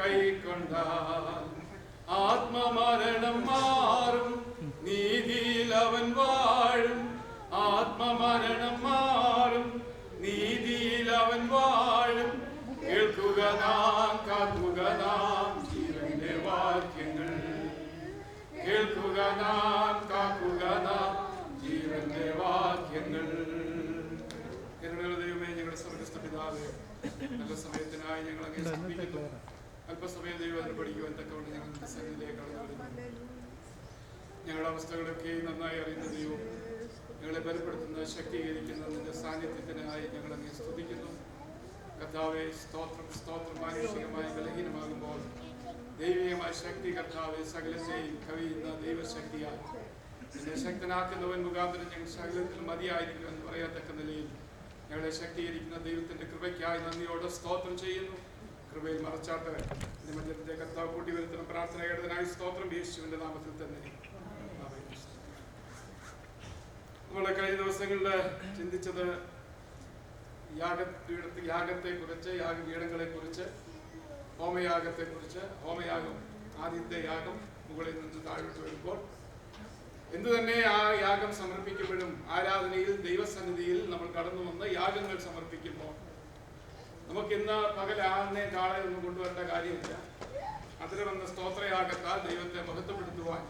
കൈക്കൊണ്ടാൽ ആത്മമരണം മാറും, നീതിയിൽ അവൻ വാഴും. ആത്മമരണം മാറും, നീതിയിൽ അവൻ വാഴും. കേൾക്കുക നാം, കാക്കുക നാം ജീവന്റെ വാക്യങ്ങൾ. കേൾക്കുക നാം, കാക്കുക നാം ജീവന്റെ വാക്യങ്ങൾ. ദൈവമേ, ഞങ്ങളുടെ സ്വർഗ്ഗസ്ഥ പിതാവേ, നല്ല സമയത്തിനായി ഞങ്ങൾ അങ്ങേ സ്തുതിക്കുന്നു. അല്പസമയം ദൈവം പഠിക്കുവാൻ തക്കവണ്ണം ഞങ്ങളുടെ സന്നിധിയിലേക്ക് കടന്നു വരുന്നു. ഞങ്ങളുടെ അവസ്ഥകളൊക്കെ നന്നായി അറിയുന്ന ദൈവം, ഞങ്ങളെ ബലപ്പെടുത്തുന്ന ശക്തീകരിക്കുന്ന നിന്റെ സാന്നിധ്യത്തിനായി ഞങ്ങൾ അങ്ങേ സ്തുതിക്കുന്നു. കർത്താവെ, സ്തോത്രം സ്തോത്രം. മാനുഷികമായി ബലഹീനമാകുമ്പോൾ ദൈവീയമായ ശക്തി കർത്താവെ സകലത്തെയും കവിയുന്ന ദൈവശക്തിയാൽ എന്നെ ശക്തനാക്കുന്നവൻ മുഖാന്തരം ഞങ്ങൾ സകലത്തിൽ മതിയായിരിക്കും എന്ന് പറയത്തക്ക നിലയിൽ ഞങ്ങളെ ശക്തീകരിക്കുന്ന ദൈവത്തിന്റെ കൃപയ്ക്കായി നന്ദിയോടെ സ്തോത്രം ചെയ്യുന്നു. കൃപയിൽ മറച്ചാട്ട് മധ്യത്തെ കർത്താവ് കൂട്ടി വരുത്തണം. പ്രാർത്ഥന കേട്ടതിനായി സ്തോത്രം യേശുവിന്റെ നാമത്തിൽ തന്നെ. നമ്മളെ കഴിഞ്ഞ ദിവസങ്ങളിൽ ചിന്തിച്ചത് യാഗത്തെ കുറിച്ച്, യാഗപീഠങ്ങളെ കുറിച്ച്, ഹോമയാഗത്തെ കുറിച്ച്. ഹോമയാഗം, ആദ്യത്തെ യാഗം മുകളിൽ നിന്ന് താഴോട്ട് വരുമ്പോൾ എന്തു തന്നെ ആ യാഗം സമർപ്പിക്കപ്പെടും. ആരാധനയിൽ ദൈവസന്നിധിയിൽ നമ്മൾ കടന്നു വന്ന് യാഗങ്ങൾ സമർപ്പിക്കുമ്പോൾ നമുക്ക് ഇന്ന് പകൽ ആളിനെ കാളെ ഒന്നും കൊണ്ടുവരേണ്ട കാര്യമില്ല. അതിൽ വന്ന സ്തോത്രയാഗത്താൽ ദൈവത്തെ മഹത്വപ്പെടുത്തുവാൻ,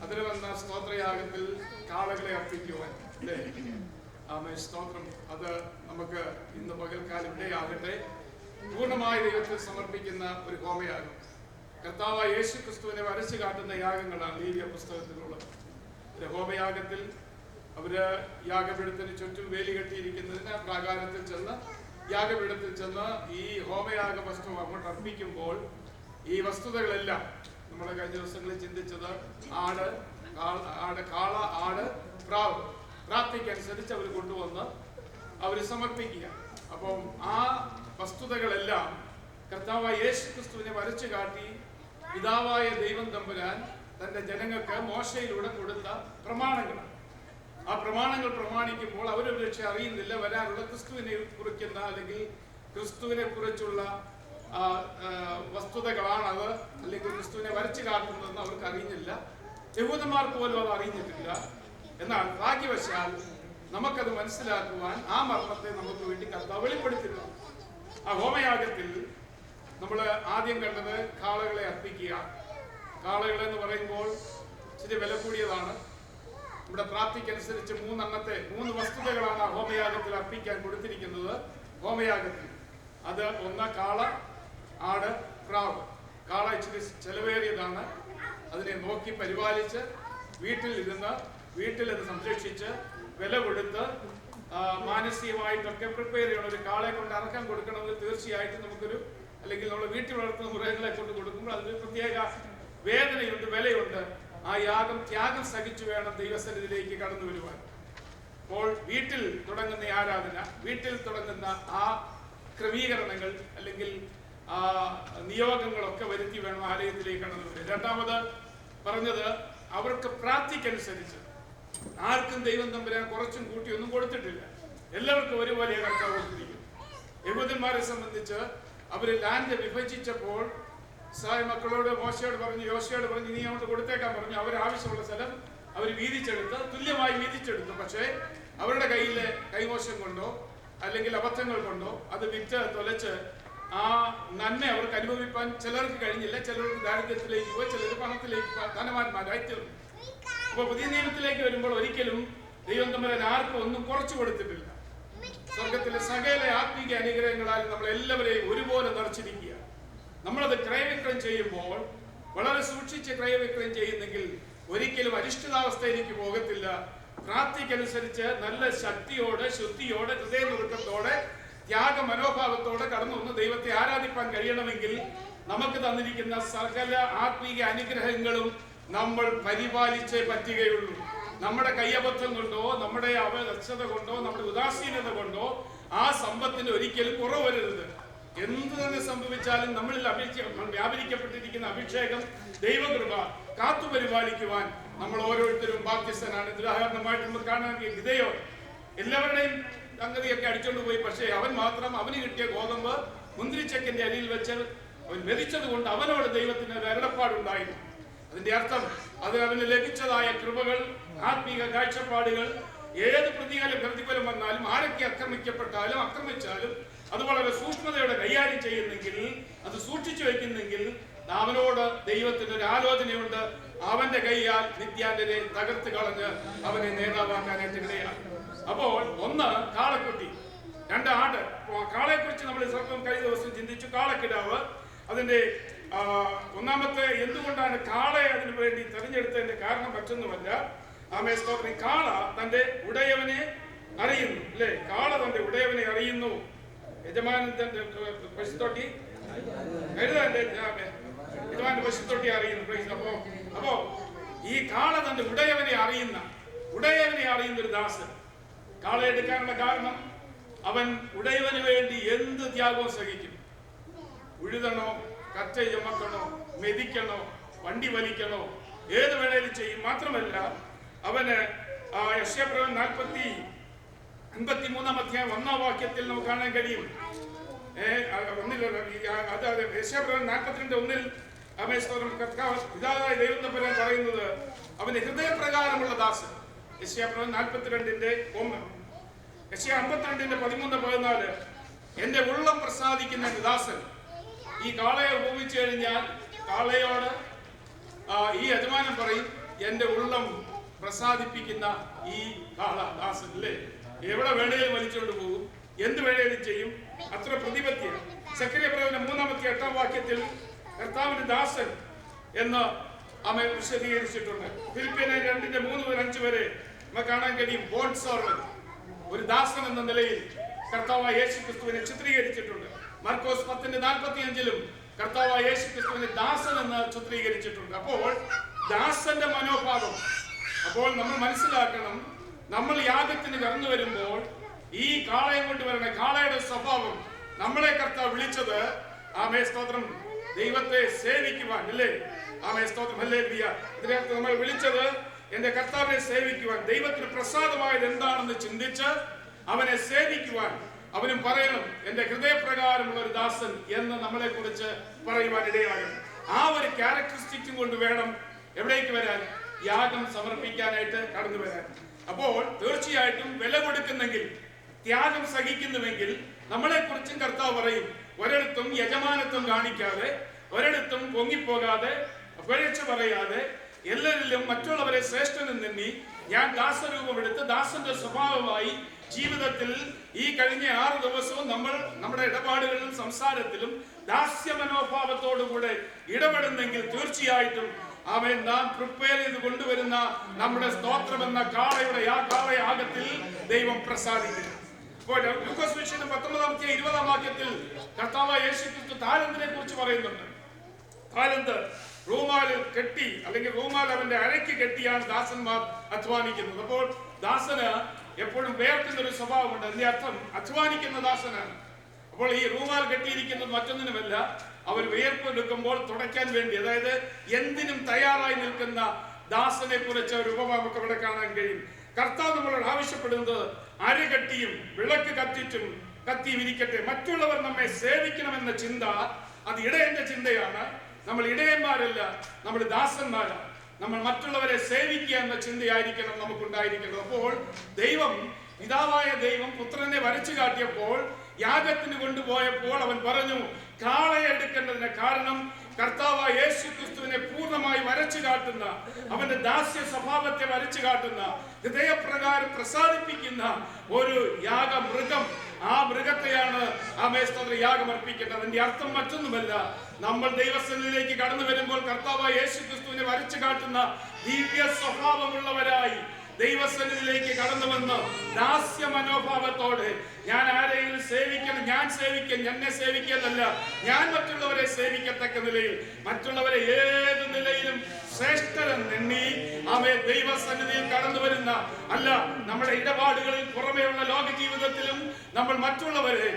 അതിൽ വന്ന സ്തോത്രയാഗത്തിൽ കാളകളെ അർപ്പിക്കുവാൻ, അല്ലേ? ആമേൻ, സ്തോത്രം. അത് നമുക്ക് ഇന്ന് പകൽക്കാലം ഇവിടെയാകട്ടെ. പൂർണ്ണമായി ദൈവത്തിൽ സമർപ്പിക്കുന്ന ഒരു ഹോമയാഗം. കർത്താവായ യേശു ക്രിസ്തുവിനെ വരച്ചു കാട്ടുന്ന യാഗങ്ങളാണ് ലേവ്യ പുസ്തകത്തിലുള്ളത്. ഹോമയാഗത്തിൽ അവര് യാഗപീഠത്തിന് ചുറ്റും വേലി കെട്ടിയിരിക്കുന്നതിന് പ്രാകാരത്തിൽ ചെന്ന്, യാഗപീഠത്തിൽ ചെന്ന് ഈ ഹോമയാഗ വസ്തു അങ്ങോട്ട് അർപ്പിക്കുമ്പോൾ ഈ വസ്തുതകളെല്ലാം നമ്മൾ കഴിഞ്ഞ ദിവസങ്ങളിൽ ചിന്തിച്ചത് കാള, ആട്, പ്രാവ്, പ്രാപ്തിക്കനുസരിച്ച് അവർ കൊണ്ടുവന്ന് അവർ സമർപ്പിക്കുക. അപ്പം ആ വസ്തുതകളെല്ലാം കർത്താവായ യേശു ക്രിസ്തുവിനെ വരച്ചു കാട്ടി പിതാവായ ദൈവം തമ്പുരാൻ തന്റെ ജനങ്ങൾക്ക് മോശയിലൂടെ കൊടുത്ത പ്രമാണങ്ങളാണ്. ആ പ്രമാണങ്ങൾ പ്രമാണിക്കുമ്പോൾ അവരൊരു പക്ഷെ അറിയുന്നില്ല വരാനുള്ള ക്രിസ്തുവിനെ കുറിക്കുന്ന അല്ലെങ്കിൽ ക്രിസ്തുവിനെ കുറിച്ചുള്ള വസ്തുതകളാണത്, അല്ലെങ്കിൽ ക്രിസ്തുവിനെ വരച്ചു കാട്ടുന്നതെന്ന് അവർക്ക് അറിയുന്നില്ല. യഹൂദന്മാർക്ക് പോലും അത് അറിഞ്ഞിട്ടില്ല. എന്നാൽ ഭാഗ്യവശാൽ നമുക്കത് മനസ്സിലാക്കുവാൻ ആ മർമ്മത്തെ നമുക്ക് വേണ്ടി കർത്താവ് വെളിപ്പെടുത്തുന്നു. ആ ഹോമയാഗത്തിൽ നമ്മൾ ആദ്യം കണ്ടത് കാളകളെ അർപ്പിക്കുക. കാളകൾ എന്ന് പറയുമ്പോൾ ഇച്ചിരി വില കൂടിയതാണ്. നമ്മുടെ പ്രാപ്തിക്കനുസരിച്ച് 3 വസ്തുതകളാണ് ആ ഹോമയാഗത്തിൽ അർപ്പിക്കാൻ കൊടുത്തിരിക്കുന്നത്. ഹോമയാഗത്തിൽ അത് ഒന്ന് കാള, ആട്, പ്രാവ്. കാള ഇച്ചിരി ചെലവേറിയതാണ്. അതിനെ നോക്കി പരിപാലിച്ച് വീട്ടിൽ അത് സംരക്ഷിച്ച് വില കൊടുത്ത് മാനസികമായിട്ടൊക്കെ പ്രിപ്പയർ ചെയ്യണം. ഒരു കാളെ കൊണ്ട് അറക്കാൻ കൊടുക്കണമെങ്കിൽ തീർച്ചയായിട്ടും അല്ലെങ്കിൽ നമ്മൾ വീട്ടിൽ വളർത്തുന്ന മൃഗങ്ങളെ കൊണ്ട് കൊടുക്കുമ്പോൾ അതിന് പ്രത്യേക വേദനയുണ്ട്, വിലയുണ്ട്. ആ യാഗം ത്യാഗം സഹിച്ചു വേണം ദൈവസന്നിധിയിലേക്ക് കടന്നു വരുവാൻ. അപ്പോൾ വീട്ടിൽ തുടങ്ങുന്ന ആരാധന, വീട്ടിൽ തുടങ്ങുന്ന ആ ക്രമീകരണങ്ങൾ അല്ലെങ്കിൽ നിയോഗങ്ങളൊക്കെ വരുത്തി വേണം ആലയത്തിലേക്ക് കടന്നു വരിക. രണ്ടാമത് പറഞ്ഞത് അവർക്ക് പ്രാപ്തിക്കനുസരിച്ച് ആർക്കും ദൈവം തമ്പുരാൻ കുറച്ചും കൂട്ടി ഒന്നും കൊടുത്തിട്ടില്ല. എല്ലാവർക്കും ഒരുപോലെ കർത്താവ് കൊടുത്തിരിക്കും. യഹൂദന്മാരെ സംബന്ധിച്ച് അവര് ലാൻഡ് വിഭജിച്ചപ്പോൾ ഇസ്രായേൽ മക്കളോട് മോശയോട് പറഞ്ഞു, യോശയോട് പറഞ്ഞു, നീ അങ്ങോട്ട് കൊടുത്തേക്കാൻ പറഞ്ഞു. അവരാവശ്യമുള്ള സ്ഥലം അവർ തുല്യമായി വീതിച്ചെടുത്തു. പക്ഷേ അവരുടെ കയ്യിലെ കൈമോശം കൊണ്ടോ അല്ലെങ്കിൽ അബദ്ധങ്ങൾ കൊണ്ടോ അത് വിറ്റ് തൊലച്ച് ആ നന്മ അവർക്ക് അനുഭവിപ്പാൻ ചിലർക്ക് കഴിഞ്ഞില്ല. ചിലർക്ക് ദാരിദ്ര്യത്തിലേക്ക് പോയി, ചിലർ പണത്തിലേക്ക് ധനവാന്മാരായി തീർന്നു. അപ്പൊ പുതിയ നിയമത്തിലേക്ക് വരുമ്പോൾ ഒരിക്കലും ദൈവം തമ്പുരാൻ ആർക്കും ഒന്നും കുറച്ചു കൊടുത്തിട്ടില്ല. സ്വർഗത്തിലെ സകല ആത്മീക അനുഗ്രഹങ്ങളാൽ നമ്മൾ എല്ലാവരെയും ഒരുപോലെ നിറച്ചിരിക്കുക. നമ്മളത് ക്രയവിക്രയം ചെയ്യുമ്പോൾ വളരെ സൂക്ഷിച്ച് ക്രയവിക്രയം ചെയ്യുന്നെങ്കിൽ ഒരിക്കലും അരിഷ്ഠിതാവസ്ഥയിലേക്ക് പോകത്തില്ല. പ്രാപ്തിക്കനുസരിച്ച് നല്ല ശക്തിയോടെ, ശുദ്ധിയോടെ, ഹൃദയനുറുക്കത്തോടെ, ത്യാഗ മനോഭാവത്തോടെ കടന്നു വന്ന് ദൈവത്തെ ആരാധിപ്പാൻ കഴിയണമെങ്കിൽ നമുക്ക് തന്നിരിക്കുന്ന സകല ആത്മീക അനുഗ്രഹങ്ങളും നമ്മൾ പരിപാലിച്ചേ പറ്റുകയുള്ളൂ. നമ്മുടെ കയ്യബദ്ധം കൊണ്ടോ, നമ്മുടെ അവലക്ഷത കൊണ്ടോ, നമ്മുടെ ഉദാസീനത കൊണ്ടോ ആ സമ്പത്തിന് ഒരിക്കലും കുറവ് വരരുത്. എന്ത് തന്നെ സംഭവിച്ചാലും നമ്മളിൽ വ്യാപരിക്കപ്പെട്ടിരിക്കുന്ന അഭിഷേകം, ദൈവകൃപ കാത്തു പരിപാലിക്കുവാൻ നമ്മൾ ഓരോരുത്തരും ബാധ്യസ്ഥനാണ്. ഉദാഹരണമായിട്ട് നമുക്ക് കാണാൻ ഗിദെയോൻ എല്ലാവരുടെയും സംഗതിയൊക്കെ അടിച്ചോണ്ട് പോയി. പക്ഷേ അവൻ മാത്രം അവന് കിട്ടിയ ഗോതമ്പ് മുന്തിരിച്ചക്കിന്റെ അരിയിൽ വെച്ച് അവൻ മരിച്ചത് കൊണ്ട് അവനോട് ദൈവത്തിന് ഒരു അരുളപ്പാടുണ്ടായിരുന്നു. അതിന്റെ അർത്ഥം അത് അവന് ലഭിച്ചതായ കൃപകൾ, ആത്മീക കാഴ്ചപ്പാടുകൾ, ഏത് പ്രതികൂലം വന്നാലും, ആരൊക്കെ ആക്രമിച്ചാലും അത് വളരെ സൂക്ഷ്മതയോടെ കൈകാര്യം ചെയ്യുന്നെങ്കിൽ, അത് സൂക്ഷിച്ചു വെക്കുന്നെങ്കിൽ അവനോട് ദൈവത്തിന് ഒരു ആലോചനയുണ്ട്. അവന്റെ കൈയാൽ നിത്യാന്തരെ തകർത്ത് കളഞ്ഞ് അവനെ നേതാവാക്കാനായിട്ട് ഇടയാണ്. അപ്പോൾ ഒന്ന് കാളക്കുട്ടി, രണ്ട് ആട്. കാളയെ കുറിച്ച് നമ്മൾ സ്വല്പം കഴിഞ്ഞ ദിവസം ചിന്തിച്ചു. കാളക്കിടാവ്, അതിന്റെ ഒന്നാമത്തെ എന്തുകൊണ്ടാണ് കാളയെ അതിനു വേണ്ടി തെരഞ്ഞെടുത്തതിന്റെ കാരണം മറ്റൊന്നുമല്ല. സ്തോത്രം, കാള തന്റെ ഉടയവനെ അറിയുന്നു, അല്ലെ? കാള തന്റെ ഉടയവനെ അറിയുന്നു. യജമാനന്റെ പശുത്തൊട്ടി യജമാന്റെ പശുത്തൊട്ടി അറിയുന്നു. അപ്പോ ഈ കാള തന്റെ ഉടയവനെ അറിയുന്ന ഒരു ദാസൻ. കാള എടുക്കാനുള്ള കാരണം അവൻ ഉടയവന് വേണ്ടി എന്ത് ത്യാഗവും സഹിക്കും. ഉഴുതണോ, കറ്റ ചുമക്കണോ, മെതിക്കണോ, വണ്ടി വലിക്കണോ, ഏത് വേണേലും ചെയ്യും. മാത്രമല്ല അവന് യെശയ്യാപ്രവചനം 53-ാം അധ്യായം 1-ാം വാക്യത്തിൽ നമുക്ക് കാണാൻ കഴിയും. യെശയ്യാപ്രവചനം 42:1 പിതാവായ ദൈവം തമ്പുരാൻ പറയുന്നത് അവന്റെ ഹൃദയപ്രകാരമുള്ള ദാസൻ. യെശയ്യാപ്രവചനം 42:1. യെശയ്യാ 52:13-14 എന്റെ ഉള്ളം പ്രസാദിക്കുന്ന ദാസൻ. ഈ കാളയെ ഉപയോഗിച്ചു കഴിഞ്ഞാൽ കാളയോട് ഈ യജമാനൻ പറയും, എന്റെ ഉള്ളം പ്രസാദിപ്പിക്കുന്ന ഈ കാള ദാസൻ, അല്ലേ? എവിടെ വേണേലും വലിച്ചുകൊണ്ട് പോകും, എന്ത് വേണേലും ചെയ്യും. അത്ര പ്രതിപത്തിയാണ്. സെക്കൻഡറി പ്രവചനം 3-8 വാക്യത്തിൽ കർത്താവിന്റെ ദാസൻ എന്ന് അമ്മ വിശദീകരിച്ചിട്ടുണ്ട്. ഫിലിപ്പിയർ 2:3-5 വരെ നമുക്ക് കാണാൻ കഴിയും ബോണ്ട് സർവന്റ്, ഒരു ദാസൻ എന്ന നിലയിൽ കർത്താവായ യേശുക്രിസ്തുവിനെ ചിത്രീകരിച്ചിട്ടുണ്ട്. മർക്കോസ് 10:45 കർത്താവായ യേശുക്രിസ്തുവിനെ ദാസൻ എന്ന് ചിത്രീകരിച്ചിട്ടുണ്ട്. അപ്പോൾ ദാസന്റെ മനോഭാവം, അപ്പോൾ നമ്മൾ മനസ്സിലാക്കണം, നമ്മൾ യാഗത്തിന് കടന്നു വരുമ്പോൾ ഈ കാളയെ കൊണ്ട് വരണ കാളയുടെ സ്വഭാവം, നമ്മളെ കർത്താവ് വിളിച്ചത് സ്തോത്രം ദൈവത്തെ സേവിക്കുവാൻ, അല്ലേ? സ്തോത്രം, ഹല്ലേലൂയ. ഇതിനകത്ത് നമ്മൾ വിളിച്ചത് എന്റെ കർത്താവിനെ സേവിക്കുവാൻ, ദൈവത്തിന് പ്രസാദമായത് എന്താണെന്ന് ചിന്തിച്ച് അവനെ സേവിക്കുവാൻ. അവനും പറയണം, എന്റെ ഹൃദയപ്രകാരമുള്ള ഒരു ദാസൻ എന്ന് നമ്മളെ കുറിച്ച് പറയുവാൻ ഇടയാകും. ആ ഒരു ക്യാരക്ടറിസ്റ്റിക്സും കൊണ്ട് വേണം എവിടേക്ക് വരാൻ? യാഗം സമർപ്പിക്കാനായിട്ട് കടന്നു വരാൻ. അപ്പോൾ തീർച്ചയായിട്ടും വില കൊടുക്കുന്നെങ്കിൽ, ത്യാഗം സഹിക്കുന്നുവെങ്കിൽ നമ്മളെ കുറിച്ചും കർത്താവ് പറയും. ഒരിടത്തും യജമാനത്വം കാണിക്കാതെ, ഒരിടത്തും പൊങ്ങിപ്പോകാതെ, പിഴച്ചു പറയാതെ, എല്ലാവരിലും മറ്റുള്ളവരെ ശ്രേഷ്ഠനെന്നി ഞാൻ ദാസരൂപമെടുത്ത് ദാസന്റെ സ്വഭാവമായി ജീവിതത്തിൽ ഈ കഴിഞ്ഞ 6 ദിവസവും നമ്മൾ നമ്മുടെ ഇടപാടുകളിലും സംസാരത്തിലും ദാസ്യ മനോഭാവത്തോടുകൂടെ ഇടപെടുന്നെങ്കിൽ തീർച്ചയായിട്ടും നാം പ്രിപ്പയർ ചെയ്ത് കൊണ്ടുവരുന്ന നമ്മുടെ സ്തോത്രം എന്ന കാളയാഗത്തിൽ ദൈവം പ്രസാദിക്കും. അപ്പോൾ ലൂക്കോസ് സുവിശേഷം 19-20 വാക്യത്തിൽ കർത്താവായ യേശുക്രിസ്തു താലന്തിനെ കുറിച്ച് പറയുന്നുണ്ട്. താലന്ത് റൂമാലിൽ കെട്ടി, അല്ലെങ്കിൽ റൂമാൽ അവന്റെ അരയ്ക്ക് കെട്ടിയാണ് ദാസന്മാർ അധ്വാനിക്കുന്നത്. അപ്പോൾ ദാസന് എപ്പോഴും വേർക്കുന്ന ഒരു സ്വഭാവമുണ്ട്. അതിന്റെ അർത്ഥം അധ്വാനിക്കുന്ന ദാസനാണ്. അപ്പോൾ ഈ റൂമാൽ കെട്ടിയിരിക്കുന്നത് മറ്റൊന്നിനുമല്ല, അവർ വിയർപ്പെടുക്കുമ്പോൾ തുടയ്ക്കാൻ വേണ്ടി, അതായത് എന്തിനും തയ്യാറായി നിൽക്കുന്ന ദാസനെ കുറിച്ച് ഒരു ഉപമ നമുക്ക് ഇവിടെ കാണാൻ കഴിയും. കർത്താവ് നമ്മളോട് ആവശ്യപ്പെടുന്നത് അരകെട്ടിയും വിളക്ക് കത്തിച്ചും കത്തിയും ഇരിക്കട്ടെ. മറ്റുള്ളവർ നമ്മെ സേവിക്കണമെന്ന ചിന്ത അത് ഇടയന്റെ ചിന്തയാണ്. നമ്മൾ ഇടയന്മാരല്ല, നമ്മൾ ദാസന്മാരാണ്. നമ്മൾ മറ്റുള്ളവരെ സേവിക്കുക എന്ന ചിന്തയായിരിക്കണം നമുക്കുണ്ടായിരിക്കുന്നത്. അപ്പോൾ ദൈവം, പിതാവായ ദൈവം പുത്രനെ വരച്ചു കാട്ടിയപ്പോൾ, യാഗത്തിന് കൊണ്ടുപോയപ്പോൾ അവൻ പറഞ്ഞു കാളയെ എടുക്കേണ്ടതിന് കാരണം കർത്താവായ യേശുക്രിസ്തുവിനെ പൂർണ്ണമായി വരച്ചു കാട്ടുന്ന, അവന്റെ ദാസ്യ സ്വഭാവത്തെ വരച്ചു കാട്ടുന്ന, ഹൃദയപ്രകാരം പ്രസാദിപ്പിക്കുന്ന ഒരു യാഗമൃഗം, ആ മൃഗത്തെയാണ് യാഗം അർപ്പിക്കേണ്ടത്. അതിന്റെ അർത്ഥം മറ്റൊന്നുമല്ല, നമ്മൾ ദൈവസന്നിധിയിലേക്ക് കടന്നു വരുമ്പോൾ കർത്താവായ യേശുക്രിസ്തുവിനെ വരച്ചു കാട്ടുന്ന ദിവ്യ സ്വഭാവമുള്ളവരായി ദൈവസന്നിധിയിലേക്ക് കടന്നു വന്ന് ദാസ്യ മനോഭാവത്തോടെ ഞാൻ ആരെയും സേവിക്കണം, ഞാൻ സേവിക്കാൻ, എന്നെ സേവിക്കലല്ല, ഞാൻ മറ്റുള്ളവരെ സേവിക്കത്തക്ക നിലയിൽ, മറ്റുള്ളവരെ ഏത് നിലയിലും ശ്രേഷ്ഠരെന്നെണ്ണി ദൈവസന്നിധിയിൽ കടന്നു വരുന്ന, അല്ല നമ്മുടെ ഇടപാടുകളിൽ പുറമേയുള്ള ലോക ജീവിതത്തിലും നമ്മൾ മറ്റുള്ളവരെ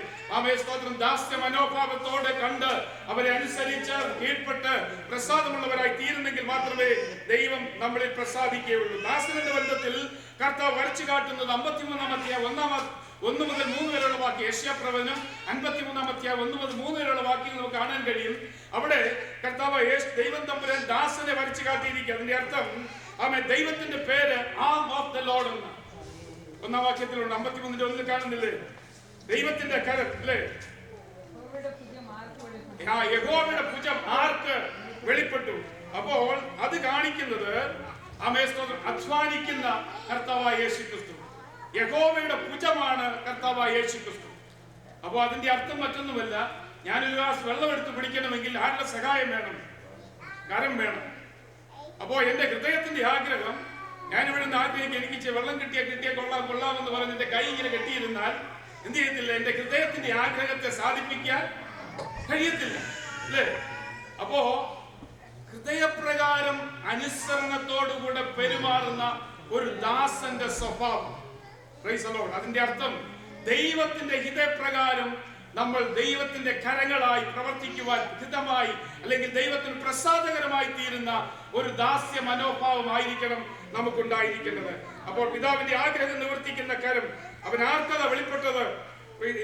സ്തോത്രം ദാസ്യ മനോഭാവത്തോടെ കണ്ട് അവരെ അനുസരിച്ച് കീഴ്പ്പെട്ട് പ്രസാദമുള്ളവരായി തീരുന്നെങ്കിൽ മാത്രമേ ദൈവം നമ്മളിൽ പ്രസാദിക്കുകയുള്ളൂ. ദാസന്റെ ബന്ധത്തിൽ കർത്താവ് വരച്ചു കാട്ടുന്നത് 53-ാം അധ്യായം 1 മുതൽ 3 വരെയുള്ള വാക്യം, യെശയ്യാപ്രവചനം 53-ാം അധ്യായം 1 മുതൽ 3 വരെയുള്ള വാക്യങ്ങൾ നമുക്ക് കാണാൻ കഴിയും. അവിടെ കർത്താവ് ദൈവം തമ്പുരാൻ ദാസനെ വരച്ചു കാട്ടിയിരിക്കുക. അതിന്റെ അർത്ഥം ദൈവത്തിന്റെ പേര് ആം ഓഫ് ദ ലോർഡ് എന്ന് 1-ാം വാക്യത്തിലുണ്ട്. 53-ന്റെ 1 കാണുന്നില്ലേ? ദൈവത്തിന്റെ കരം അല്ലേ? യഹോവയുടെ ഭുജം ആർക്ക് വെളിപ്പെട്ടു? അപ്പോൾ അത് കാണിക്കുന്നത് അധ്വാനിക്കുന്ന കർത്താവായ യേശുക്രിസ്തു. യഹോവയുടെ ഭുജമാണ് കർത്താവായ യേശുക്രിസ്തു. അപ്പോൾ അതിന്റെ അർത്ഥം മറ്റൊന്നുമല്ല, ഞാനൊരു ഗ്ലാസ് വെള്ളം എടുത്ത് പിടിക്കണമെങ്കിൽ ആരുടെ സഹായം വേണം? കരം വേണം. അപ്പോ എന്റെ ഹൃദയത്തിന്റെ ആഗ്രഹം, ഞാനിവിടെ നിന്ന് ആഗ്രഹിക്കുക എനിക്ക് വെള്ളം കിട്ടിയ കൊള്ളാമെന്ന് പറഞ്ഞ് എന്റെ കൈ ഇങ്ങനെ കെട്ടിയിരുന്നാൽ എന്ത് ചെയ്യത്തില്ല? എന്റെ ഹൃദയത്തിന്റെ ആഗ്രഹത്തെ സാധിപ്പിക്കാൻ കഴിയത്തില്ല അല്ലേ? അപ്പോ ഹൃദയപ്രകാരം അനുസരണത്തോടുകൂടെ പെരുമാറുന്ന ഒരു ദാസന്റെ സ്വഭാവം. അതിന്റെ അർത്ഥം ദൈവത്തിന്റെ ഹിതപ്രകാരം നമ്മൾ ദൈവത്തിന്റെ കരങ്ങളായി പ്രവർത്തിക്കുവാൻ ഹിതമായി അല്ലെങ്കിൽ ദൈവത്തിന് പ്രസാദകരമായി തീരുന്ന ഒരു ദാസ്യ മനോഭാവമായിരിക്കണം നമുക്കുണ്ടായിരിക്കേണ്ടത്. അപ്പോൾ പിതാവിന്റെ ആഗ്രഹം നിവർത്തിക്കുന്ന കരം അവൻ ആർക്കതാ വെളിപ്പെട്ടത്?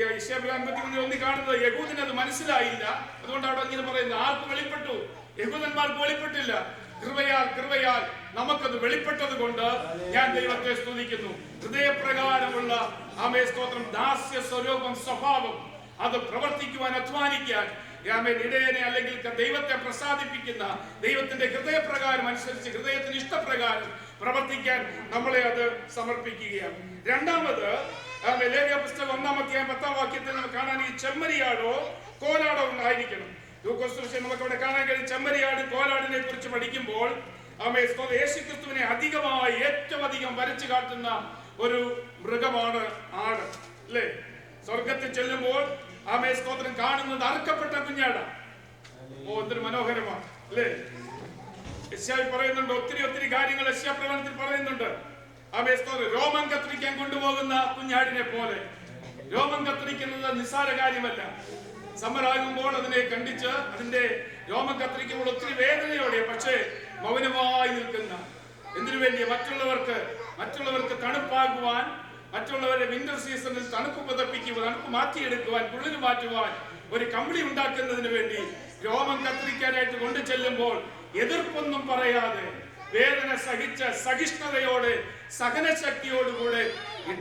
യെശയ്യാ 53-1 കാണുന്നത് യഹൂദന് അത് മനസ്സിലായില്ല. അതുകൊണ്ടാണ് ഇങ്ങനെ പറയുന്നത്. ആർക്ക് വെളിപ്പെട്ടു? യഹൂദന്മാർക്ക് വെളിപ്പെട്ടില്ല. കൃപയാൽ നമുക്കത് വെളിപ്പെട്ടത് കൊണ്ട് ഞാൻ ദൈവത്തെ സ്തുതിക്കുന്നു. ഹൃദയപ്രകാരമുള്ള സ്തോത്രം, ദാസ്യ സ്വരൂപം, സ്വഭാവം, അത് പ്രവർത്തിക്കുവാൻ, അധ്വാനിക്കാൻ, ഇടയനെ അല്ലെങ്കിൽ ദൈവത്തെ പ്രസാദിപ്പിക്കുന്ന ദൈവത്തിന്റെ ഹൃദയപ്രകാരം അനുസരിച്ച് ഹൃദയത്തിന് ഇഷ്ടപ്രകാരം പ്രവർത്തിക്കാൻ നമ്മളെ അത് സമർപ്പിക്കുകയാണ്. രണ്ടാമത് ലേവ്യ പുസ്തകം 1-ാം അധ്യായം 10-ാം വാക്യത്തിൽ നമുക്ക് കാണാൻ ഈ ചെമ്മരിയാടോ കോലാടോ ഉണ്ടായിരിക്കണം. നമുക്ക് അവിടെ കാണാൻ കഴിയും. ചെമ്മരിയാട് കോലാടിനെ കുറിച്ച് പഠിക്കുമ്പോൾ യേശുക്രിസ്തുവിനെ അധികമായി ഏറ്റവും അധികം വരച്ചു കാട്ടുന്ന ഒരു മൃഗമാണ് ആട് അല്ലേ? സ്വർഗത്തിൽ ചെല്ലുമ്പോൾ സ്തോത്രം കാണുന്നത് അറുക്കപ്പെട്ട കുഞ്ഞാടാ. എന്തൊരു മനോഹരമാണ് അല്ലേ? യെശയ്യാ പറയുന്നുണ്ട്, ഒത്തിരി കാര്യങ്ങൾ യെശയ്യാ പ്രവചനത്തിൽ പറയുന്നുണ്ട്. രോമം കത്തിരിക്കാൻ കൊണ്ടുപോകുന്ന കുഞ്ഞാടിനെ പോലെ. രോമം കത്തിരിക്കുന്നത് നിസ്സാര കാര്യമല്ല. സമരാകുമ്പോൾ അതിനെ കണ്ടിച്ച് അതിന്റെ രോമം കത്തിരിക്കുമ്പോൾ ഒത്തിരി വേദനയോടെ, പക്ഷേ മൗനമായി നിൽക്കുന്ന, എന്തിനു വേണ്ടി? മറ്റുള്ളവർക്ക് തണുപ്പാകുവാൻ, മറ്റുള്ളവരെ വിന്റർ സീസണിൽ തണുപ്പ് പതപ്പിക്കുവാൻ, തണുപ്പ് മാറ്റിയെടുക്കുവാൻ, കുളിര് മാറ്റുവാൻ ഒരു കമ്പിളി ഉണ്ടാക്കുന്നതിന് വേണ്ടി രോമം കത്തിരിക്കാനായിട്ട് കൊണ്ടു ചെല്ലുമ്പോൾ എതിർപ്പൊന്നും പറയാതെ വേദന സഹിച്ച സഹിഷ്ണുതയോടെ സഹനശക്തിയോടുകൂടെ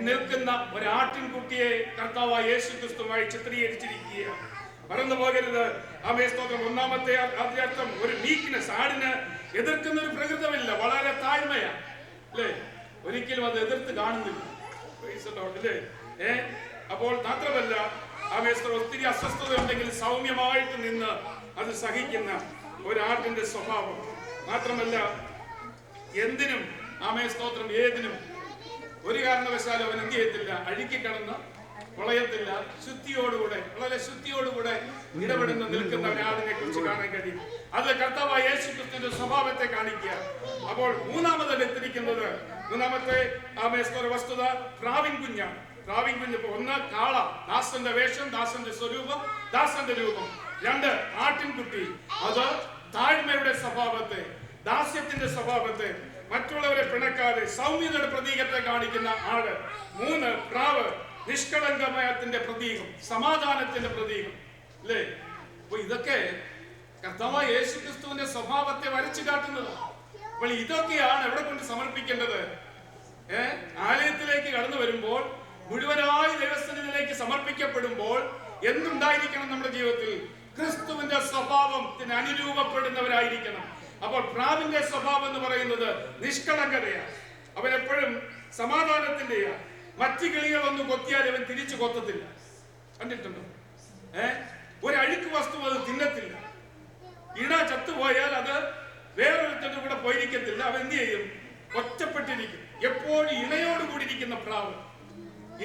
നിൽക്കുന്ന ഒരു ആട്ടിൻകുട്ടിയെ കർത്താവായ യേശുക്രിസ്തുവായി ചിത്രീകരിച്ചിരിക്കുകയാണ്. മറന്നു പോകരുത്. സ്തോത്രം 1-ാമത്തെ അർത്ഥം ഒരു വീക്ക്നെസ്. ആടിന് എതിർക്കുന്ന ഒരു പ്രകൃതമില്ല, വളരെ താഴ്മയാണ് അല്ലേ? ഒരിക്കലും അത് എതിർത്ത് കാണുന്നില്ല അല്ലേ? അപ്പോൾ മാത്രമല്ല ഒത്തിരി അസ്വസ്ഥത ഉണ്ടെങ്കിൽ സൗമ്യമായിട്ട് നിന്ന് അത് സഹിക്കുന്ന ഒരു ആട്ടിന്റെ സ്വഭാവം. മാത്രമല്ല എന്തിനും സ്തോത്രം ഏതിനും ഒരു കാരണവശാലും അവൻ എന്ത് ചെയ്യത്തില്ല, അഴുക്കി കടന്ന് പ്രളയത്തില്ല. ശുദ്ധിയോടുകൂടെ, വളരെ ശുദ്ധിയോടുകൂടെ ഇടപെടുന്ന നിൽക്കുന്ന ഒരാളിനെ കുറിച്ച് കാണാൻ കഴിയും. അത് കർത്താവായ യേശുക്രിസ്തുവിന്റെ സ്വഭാവത്തെ കാണിക്കുക. അപ്പോൾ മൂന്നാമത് എടുത്തിരിക്കുന്നത്, മൂന്നാമത്തെ വസ്തുത പ്രാവിൻ കുഞ്ഞാണ്. പ്രാവിൻ കുഞ്ഞ്. ഒന്ന് കാള, ദാസന്റെ വേഷം, ദാസന്റെ സ്വരൂപം, ദാസന്റെ രൂപം. 2 ആട്ടിൻകുട്ടി, അത് താഴ്മയുടെ സ്വഭാവത്തെ, ദാസ്യത്തിന്റെ സ്വഭാവത്തെ, മറ്റുള്ളവരെ പിണക്കാതെ സൗമ്യതയുടെ പ്രതീകത്തെ കാണിക്കുന്ന ആട്. 3 പ്രാവ്, നിഷ്കളങ്കമയത്തിന്റെ പ്രതീകം, സമാധാനത്തിന്റെ പ്രതീകം അല്ലേ? അപ്പൊ ഇതൊക്കെ കർത്താവായ യേശുക്രിസ്തുവിന്റെ സ്വഭാവത്തെ വരച്ചു കാട്ടുന്നത്. അപ്പോൾ ഇതൊക്കെയാണ് എവിടെ കൊണ്ട് സമർപ്പിക്കേണ്ടത്? ആലയത്തിലേക്ക് കടന്നു വരുമ്പോൾ, മുഴുവനായി ദൈവസന്നിധിയിലേക്ക് സമർപ്പിക്കപ്പെടുമ്പോൾ എന്തുണ്ടായിരിക്കണം നമ്മുടെ ജീവിതത്തിൽ? ക്രിസ്തുവിന്റെ സ്വഭാവത്തിന് അനുരൂപപ്പെടുന്നവരായിരിക്കണം. അപ്പോൾ പ്രാവിന്റെ സ്വഭാവം എന്ന് പറയുന്നത് നിഷ്കളങ്കതയാണ്. അവൻ എപ്പോഴും സമാധാനത്തിന്റെയാണ്. മറ്റു കിളികൾ ഒന്ന് കൊത്തിയാൽ അവൻ തിരിച്ചു കൊത്തത്തില്ല. കണ്ടിട്ടുണ്ടോ? ഒരു അഴുക്ക് വസ്തു അത് തിന്നത്തില്ല. ഇണ ചത്തുപോയാൽ അത് വേറൊരുത്തന്റെ കൂടെ പോയിരിക്കത്തില്ല. അവൻ എന്ത് ചെയ്യും? ഒറ്റപ്പെട്ടിരിക്കും. എപ്പോഴും ഇണയോട് കൂടിയിരിക്കുന്ന പ്രാവ്.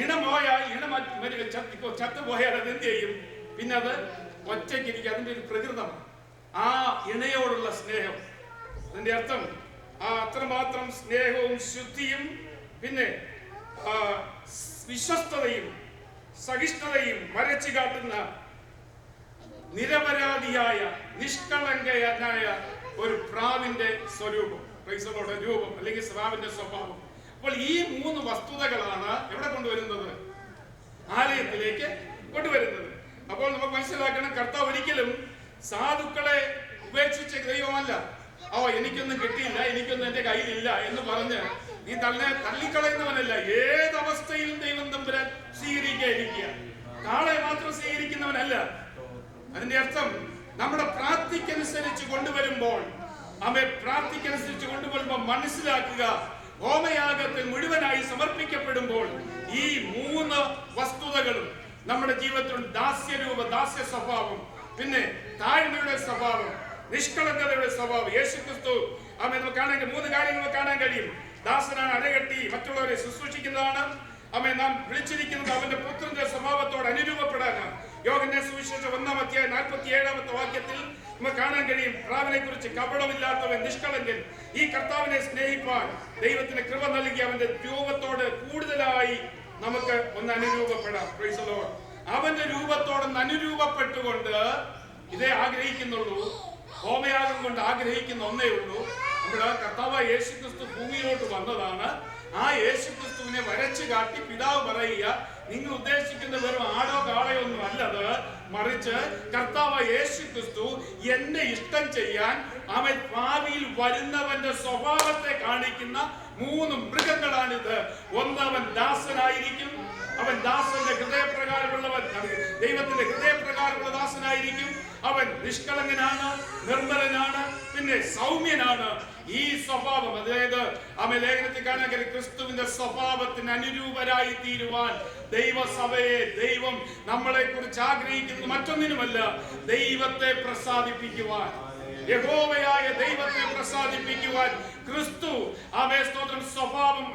ഇണ പോയാൽ, ചത്തുപോയാൽ അത് എന്ത് ചെയ്യും? പിന്നെ അത് ഒറ്റയ്ക്കിരിക്കും. അതിന്റെ ഒരു പ്രകൃതമാണ് ആ ഇണയോടുള്ള സ്നേഹം. അതിന്റെ അർത്ഥം അത്രമാത്രം സ്നേഹവും ശുദ്ധിയും പിന്നെ വിശ്വസ്തതയും സഹിഷ്ണുതയും വരച്ചു കാട്ടുന്ന നിരപരാധിയായ നിഷ്കളങ്കയായ ഒരു പ്രാവിന്റെ സ്വരൂപം, രൂപം അല്ലെങ്കിൽ പ്രാവിന്റെ സ്വഭാവം. അപ്പോൾ ഈ 3 വസ്തുതകളാണ് എവിടെ കൊണ്ടുവരുന്നത്? ആലയത്തിലേക്ക് കൊണ്ടുവരുന്നത്. അപ്പോൾ നമുക്ക് മനസ്സിലാക്കണം, കർത്താവ് ഒരിക്കലും സാധുക്കളെ ഉപേക്ഷിച്ച ദൈവമല്ല. എനിക്കൊന്നും കിട്ടിയില്ല, എനിക്കൊന്നും എന്റെ കയ്യിലില്ല എന്ന് പറഞ്ഞ് നീ തള്ളിക്കളയുന്നവനല്ല. ഏതവസ്ഥയിലും ദൈവം തമ്പുരാൻ സ്വീകരിക്കുക. കാളെ മാത്രം സ്വീകരിക്കുന്നവനല്ല. അതിന്റെ അർത്ഥം നമ്മുടെ പ്രാർത്ഥിക്കനുസരിച്ച് കൊണ്ടുവരുമ്പോൾ മനസ്സിലാക്കുക, ഹോമയാഗത്തിൽ മുഴുവനായി സമർപ്പിക്കപ്പെടുമ്പോൾ ഈ 3 വസ്തുതകളും നമ്മുടെ ജീവിതത്തിൽ ദാസ്യ സ്വഭാവം, പിന്നെ താഴ്മയുടെ സ്വഭാവം, നിഷ്കളങ്കതയുടെ സ്വഭാവം. യേശുക്രിസ്തു നമുക്ക് കാണാൻ 3 കാര്യങ്ങൾ കാണാൻ കഴിയും. ദാസനാണ്, അരകെട്ടി മറ്റുള്ളവരെ ശുശ്രൂഷിക്കുന്നതാണ്. നാം വിളിച്ചിരിക്കുന്നത് അവന്റെ പുത്രന്റെ സ്വഭാവത്തോട് അനുരൂപപ്പെടാനാണ്. യോഹന്നാന്റെ സുവിശേഷം 1-ാം അധ്യായം 47-ാമത്തെ വാക്യത്തിൽ നമുക്ക് കാണാൻ കഴിയും, പ്രാവിനെ കുറിച്ച് കപടമില്ലാത്തവൻ, നിഷ്കളങ്കൻ, ഈ കർത്താവിനെ സ്നേഹിപ്പാൻ ദൈവത്തിന് കൃപ നൽകി അവന്റെ രൂപത്തോട് കൂടുതലായി നമുക്ക് ഒന്ന് അനുരൂപപ്പെടാം. Praise the Lord. അവന്റെ രൂപത്തോടൊന്ന് അനുരൂപപ്പെട്ടുകൊണ്ട് ഇതേ ആഗ്രഹിക്കുന്നുള്ളൂ. ഹോമയാഗം കൊണ്ട് ആഗ്രഹിക്കുന്ന ഒന്നേ ഉള്ളൂ. നമ്മുടെ കർത്താവായ യേശുക്രിസ്തു ഭൂമിയിലോട്ട് വന്നതാണ്. ആ യേശുക്രിസ്തുവിനെ വരച്ചു കാട്ടി പിതാവ് പറയുക, നിങ്ങൾ ഉദ്ദേശിക്കുന്ന വെറും ആടോ കാളയോ ഒന്നും അല്ലത്, മറിച്ച് കർത്താവായ യേശുക്രിസ്തു എന്നെ ഇഷ്ടം ചെയ്യാൻ അവൻ ഭാവിയിൽ വരുന്നവന്റെ സ്വഭാവത്തെ കാണിക്കുന്ന 3 മൃഗങ്ങളാണിത്. ഒന്ന്, അവൻ ദാസനായിരിക്കും. അവൻ ദാസന്റെ ഹൃദയപ്രകാരമുള്ളവൻ, ദൈവത്തിന്റെ ഹൃദയപ്രകാരമുള്ള ദാസനായിരിക്കും. അവൻ നിഷ്കളങ്കനാണ്, നിർമ്മലനാണ്, പിന്നെ സൗമ്യനാണ്. ഈ സ്വഭാവം, അതായത് ലേഖനത്തിൽ കാണാൻ ക്രിസ്തുവിന്റെ സ്വഭാവത്തിന് അനുരൂപരായി തീരുവാൻ ദൈവസഭയെ ദൈവം നമ്മളെ കുറിച്ച് ആഗ്രഹിക്കുന്നത് മറ്റൊന്നിനുമല്ല, ദൈവത്തെ പ്രസാദിപ്പിക്കുവാൻ, യഹോവയായ ദൈവത്തെ പ്രസാദിപ്പിക്കുവാൻ ക്രിസ്തു സ്വഭാവം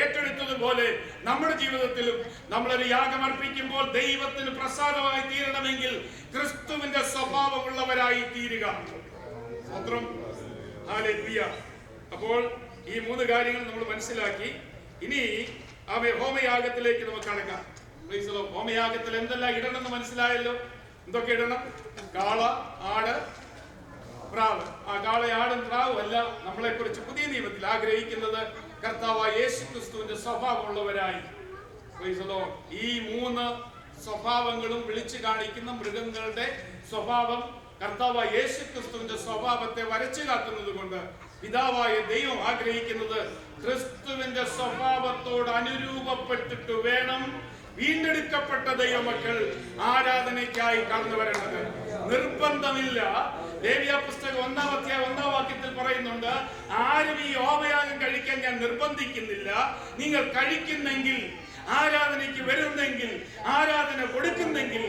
ഏറ്റെടുത്തതുപോലെ നമ്മുടെ ജീവിതത്തിലും നമ്മളൊരു യാഗം അർപ്പിക്കുമ്പോൾ ദൈവത്തിന് പ്രസാദമായി തീരണമെങ്കിൽ ക്രിസ്തുവിന്റെ സ്വഭാവമുള്ളവരായി തീരുക. അപ്പോൾ ഈ 3 കാര്യങ്ങൾ നമ്മൾ മനസ്സിലാക്കി. ഇനി ഹോമയാഗത്തിലേക്ക് നമുക്ക് കടക്കാം. ഹോമയാഗത്തിൽ എന്തെല്ലാം ഇടണമെന്ന് മനസ്സിലായല്ലോ. എന്തൊക്കെ ഇടണം? കാള, ആട്, പ്രാവ്. ആ കാളയാടും പ്രാവും അല്ല നമ്മളെ കുറിച്ച് പുതിയ നിയമത്തിൽ ആഗ്രഹിക്കുന്നത് കർത്താവായ യേശുക്രിസ്തുവിന്റെ സ്വഭാവമുള്ളവരായി. ഈ 3 സ്വഭാവങ്ങളും വിളിച്ചു കാണിക്കുന്ന മൃഗങ്ങളുടെ സ്വഭാവം കർത്താവായ യേശുക്രിസ്തുവിന്റെ സ്വഭാവത്തെ വരച്ചു കാട്ടുന്നത് കൊണ്ട് പിതാവായ ദൈവം ആഗ്രഹിക്കുന്നത് ക്രിസ്തുവിന്റെ സ്വഭാവത്തോട് അനുരൂപപ്പെട്ടിട്ട് വേണം വീണ്ടെടുക്കപ്പെട്ട ദൈവമക്കൾ ആരാധനയ്ക്കായി കടന്നു വരേണ്ടത്. നിർബന്ധമില്ല. ലേവ്യ പുസ്തകം 1-ാം അധ്യായം 1-ാം വാക്യത്തിൽ പറയുന്നുണ്ട്, ആരും ഈ ഹോമയാഗം കഴിക്കാൻ ഞാൻ നിർബന്ധിക്കുന്നില്ല. നിങ്ങൾ കഴിക്കുന്നെങ്കിൽ, ആരാധനയ്ക്ക് വരുന്നെങ്കിൽ, ആരാധന കൊടുക്കുന്നെങ്കിൽ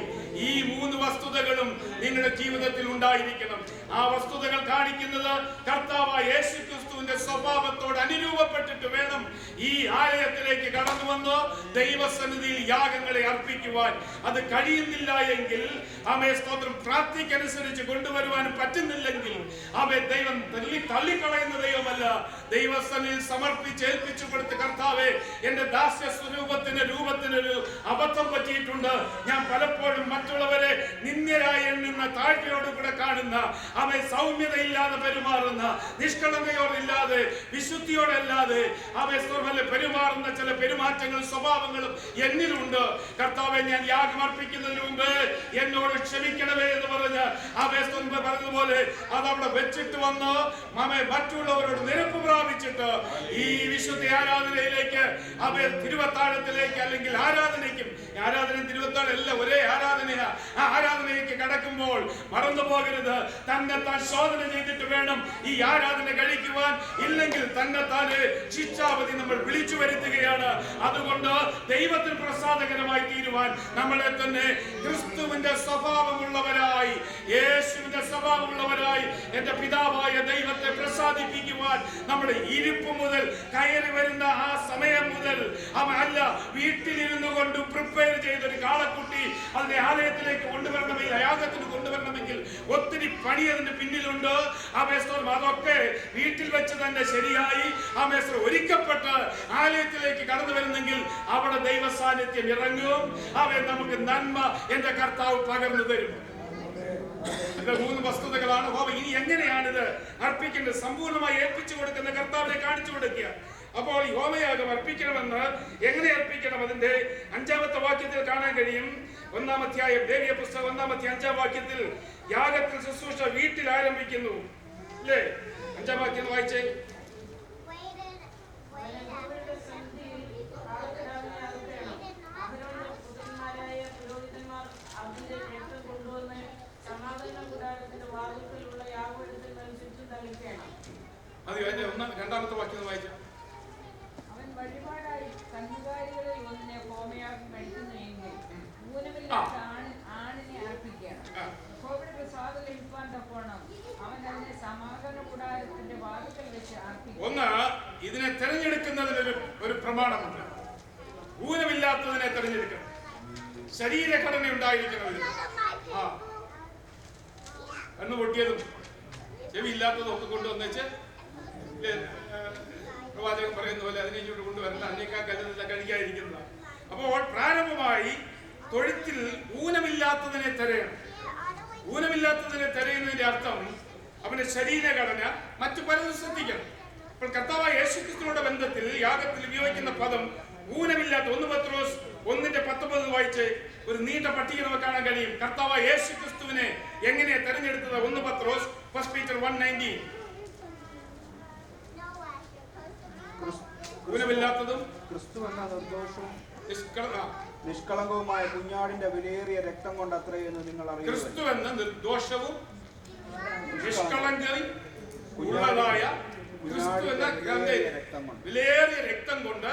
ഈ 3 വസ്തുതകളും നിങ്ങളുടെ ജീവിതത്തിൽ ഉണ്ടായിരിക്കണം. ആ വസ്തുതകൾ കാണിക്കുന്നത് കർത്താവായ യേശുക്രിസ്തുവിന്റെ സ്വഭാവത്തോട് അനുരൂപപ്പെട്ടിട്ട് വേണം ഈ ആലയത്തിലേക്ക് കടന്നു വന്ന് ദൈവസന്നിധിയിൽ യാഗങ്ങളെ അർപ്പിക്കുവാൻ. അത് കഴിയുന്നില്ല എങ്കിൽ പ്രാർത്ഥിക്കനുസരിച്ച് കൊണ്ടുവരുവാൻ പറ്റുന്നില്ലെങ്കിൽ ദൈവം തള്ളിക്കളയുന്ന ദൈവമല്ല. ദൈവസന്നിധിയിൽ സമർപ്പിച്ച് ഏൽപ്പിച്ചു കൊടുത്ത്, കർത്താവേ, എന്റെ ദാസ്യ രൂപത്തിനൊരു അബദ്ധം പറ്റിയിട്ടുണ്ട്. ഞാൻ പലപ്പോഴും മറ്റുള്ളവരെ നിന്ദ്യരായി എണ്ണുന്ന, താഴ്ചയോടുകൂടെ കാണുന്ന, സൗമ്യതയില്ലാതെ പെരുമാറുന്ന, നിഷ്കളങ്കയോടില്ലാതെ വിശുദ്ധിയോടല്ലാതെ പെരുമാറുന്ന ചില പെരുമാറ്റങ്ങളും സ്വഭാവങ്ങളും എന്നിലുണ്ട്. കർത്താവെ, ഞാൻ യാഗം അർപ്പിക്കുന്നതിന് മുമ്പ് എന്നോട് ക്ഷമിക്കണമേ എന്ന് പറഞ്ഞ് പറഞ്ഞതുപോലെ അതവിടെ വെച്ചിട്ട് വന്ന് മറ്റുള്ളവരോട് നിരപ്പ് പ്രാപിച്ചിട്ട് ഈ വിശുദ്ധ ആരാധനയിലേക്ക് തിരുവത്താഴത്തിലേക്ക് അല്ലെങ്കിൽ ആരാധനയ്ക്കും, ആരാധനയും തിരുവത്താഴം എല്ലാം ഒരേ ആരാധനയാ, ആ ആരാധനയ്ക്ക് കടക്കുമ്പോൾ മറന്നു പോകരുത്, തന്നെത്താൻ ശോധന ചെയ്തിട്ട് വേണം ഈ ആരാധന കഴിക്കുവാൻ. ഇല്ലെങ്കിൽ തന്നെത്താന് ശിക്ഷാവധി നമ്മൾ വിളിച്ചു വരുത്തുകയാണ്. അതുകൊണ്ട് ദൈവത്തിന് പ്രസാദകരമായി തീരുവാൻ നമ്മളെ തന്നെ ക്രിസ്തുവിന്റെ സ്വഭാവമുള്ളവരായി, യേശുവിന്റെ സ്വഭാവമുള്ളവരായി എന്റെ പിതാവായ ദൈവത്തെ പ്രസാദിപ്പിക്കുവാൻ നമ്മുടെ ഇരിപ്പ് മുതൽ കയറി വരുന്ന ആ സമയം മുതൽ അല്ല, വീട്ടിലിരുന്നു കൊണ്ട് പ്രിപ്പയർ ചെയ്തൊരു കാളക്കുട്ടി അതിനെ ആലയത്തിലേക്ക് കൊണ്ടുവരണമെങ്കിൽ, യാഗത്തിന് കൊണ്ടുവരണമെങ്കിൽ ഒത്തിരി പണി അതിന്റെ പിന്നിലുണ്ട്. അതൊക്കെ വീട്ടിൽ വെച്ച് തന്നെ ശരിയായി ഒരുക്കപ്പെട്ട് ആലയത്തിലേക്ക് കടന്നു വരുന്നെങ്കിൽ അവിടെ ദൈവ സാന്നിധ്യം ഇറങ്ങും. നമുക്ക് നന്മ എന്റെ കർത്താവ് പകർന്നു തരും. 3 വസ്തുതകളാണ്. ഇനി എങ്ങനെയാണിത് അർപ്പിക്കേണ്ടത്? സമ്പൂർണ്ണമായി ഏൽപ്പിച്ചു കൊടുക്കുന്ന കർത്താവിനെ കാണിച്ചു കൊടുക്കുക. അപ്പോൾ ഈ ഹോമയാഗം അർപ്പിക്കണമെന്ന് എങ്ങനെ അർപ്പിക്കണം? അതിന്റെ 5-ാമത്തെ വാക്യത്തിൽ കാണാൻ കഴിയും. 1-ാം അധ്യായം, ലേവ്യ പുസ്തകം 1-ാം അധ്യായം 5-ാം വാക്യത്തിൽ യാഗത്തിൽ ശുശ്രൂഷ വീട്ടിൽ ആരംഭിക്കുന്നു. അല്ലേ? 5-ാം വാക്യം വായിച്ചേ. അത് അതിന്റെ 2-ാമത്തെ വാക്യം വായിച്ചു. ഒന്ന്, ഇതിനെ തെരഞ്ഞെടുക്കുന്നതിന് ഒരു പ്രമാണമുണ്ട്. ഊനമില്ലാത്തതിനെ തെരഞ്ഞെടുക്കണം. ശരീരഘടന ഉണ്ടായിരിക്കണം. കണ്ണു പൊട്ടിയതും ചെവി ഇല്ലാത്തതും ഒക്കെ കൊണ്ടുവന്നേച്ച് പ്രവാചകൻ പറയുന്ന പോലെ അതിനെ ഇങ്ങോട്ട് കൊണ്ടുവരണ്ട, അതിനേക്കാൾ കരുതല്ല കഴിക്കാതിരിക്കുന്നതാണ്. അപ്പോൾ പ്രാരംഭമായി തൊഴുത്തിൽ ഊനമില്ലാത്തതിനെ തെരയണം. ഊനമില്ലാത്തതിനെ തെരയുന്നതിന്റെ അർത്ഥം അവന്റെ ശരീരഘടന മറ്റു പലതും ശ്രദ്ധിക്കണം. അപ്പോൾ കർത്താവായ യേശുക്രിസ്തുവിന്റെ ബന്ധത്തിൽ യാഗത്തിൽ ഉപയോഗിക്കുന്ന പദം ഊനമില്ലാത്ത. 1 പത്രോസ് 1:19 വായിച്ച് ഒരു നീണ്ട പട്ടിക നമുക്ക് കാണാൻ കഴിയും. കർത്താവായ യേശുക്രിസ്തുവിനെ എങ്ങനെ തെരഞ്ഞെടുത്തത്? 1 പത്രോസ് 1 Peter 1:19. ഊനമില്ലാത്തതും ക്രിസ്തു എന്ന നിർദോഷവും നിഷ്കളങ്കവുമായ കുഞ്ഞാടിന്റെ വിലയേറിയ രക്തം കൊണ്ട് അത്രയെന്ന് നിങ്ങൾ അറിയുന്നു. ക്രിസ്തു എന്ന നിർദോഷവും നിഷ്കളങ്കവും ഉള്ളതായ ക്രിസ്തു എന്ന വിലയേറിയ രക്തം കൊണ്ട്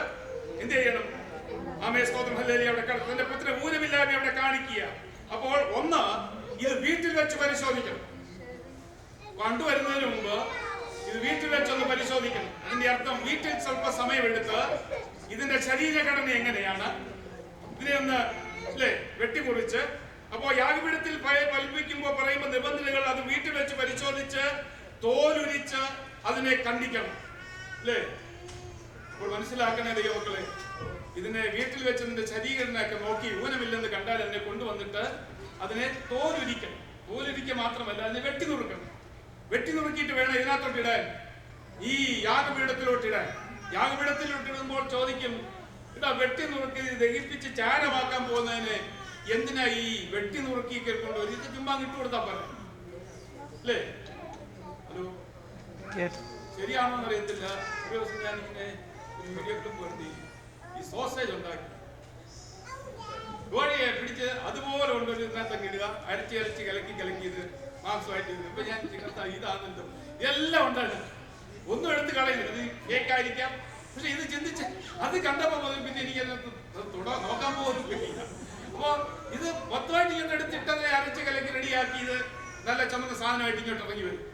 എന്ത് ചെയ്യണം? ആമേൻ, സ്തോത്രം, ഹല്ലേലൂയ. അവിടെ തന്റെ പുത്രനെ ഊനമില്ലാതെ അവിടെ കാണിക്കുക. അപ്പോൾ ഒന്ന്, ഇത് വീട്ടിൽ വെച്ച് പരിശോധിക്കണം. കണ്ടുവരുന്നതിന് മുമ്പ് ഇത് വീട്ടിൽ വെച്ചൊന്ന് പരിശോധിക്കണം. അതിന്റെ അർത്ഥം വീട്ടിൽ സ്വല്പ സമയമെടുത്ത് ഇതിന്റെ ശരീരഘടന എങ്ങനെയാണ് ഇതിനെ ഒന്ന് വെട്ടിമുറിച്ച്. അപ്പോ യാഗപീഠത്തിൽ ഫലിപ്പിക്കുമ്പോൾ പറയുമ്പോൾ നിബന്ധനകൾ അത് വീട്ടിൽ വെച്ച് പരിശോധിച്ച് തോലുരിച്ച് അതിനെ കണ്ടിക്കണം. അല്ലേ? അപ്പോൾ മനസ്സിലാക്കണേ ദൈവമക്കളെ, ഇതിനെ വീട്ടിൽ വെച്ച് അതിന്റെ ശരീരഘടനയൊക്കെ നോക്കി ഊനമില്ലെന്ന് കണ്ടാൽ എന്നെ കൊണ്ടുവന്നിട്ട് അതിനെ തോലുരിക്കണം. തോലുരിക്കുക മാത്രമല്ല, അതിനെ വെട്ടിനുറുക്കണം. വെട്ടിനുറുക്കിയിട്ട് വേണം ഇതിനകത്തോട്ട് ഇടാൻ, ഈ യാഗപീഠത്തിലോട്ട് ഇടാൻ. യാഗപീഠത്തിലോട്ട് ഇടുമ്പോൾ ചോദിക്കും, ഇതാ വെട്ടി നുറുക്കി ദഹിപ്പിച്ച് ചാരമാക്കാൻ പോകുന്നതിന് എന്തിനാ ഈ വെട്ടി നുറുക്കി കൊണ്ട് ഒരു ചുമ്മാ ഇട്ട് കൊടുത്താ പോലെ? അല്ലേ? ഹലോ, ശരിയാണോ എന്നറിയത്തില്ല. ഒരു ദിവസം ഞാനിങ്ങനെ പോയി ഈ സോസേജ് ഉണ്ടാക്കി കോഴിയെ പിടിച്ച് അതുപോലെ കൊണ്ടൊരു ഇതിനകത്തൊക്കെ ഇടുക, അരച്ച് കലക്കി ഇത് മാംസമായിട്ട്. ഇപ്പൊ ഞാൻ ഇതാണല്ലോ എല്ലാം ഉണ്ടായിരുന്നു, ഒന്നും എടുത്ത് കളയുന്നില്ല. ഇത് കേക്കായിരിക്കാം, പക്ഷെ ഇത് ചിന്തിച്ച് അത് കണ്ടപ്പോ പിന്നെ എനിക്ക് നോക്കാൻ പോലും കിട്ടിയില്ല. അപ്പൊ ഇത് മൊത്തമായിട്ട് ഇങ്ങനെ എടുത്തിട്ടത് അരച്ച് കലക്കി റെഡിയാക്കി ഇത് നല്ല ചുമന്ന സാധനമായിട്ട് ഇങ്ങോട്ട് ഇറങ്ങി വരും.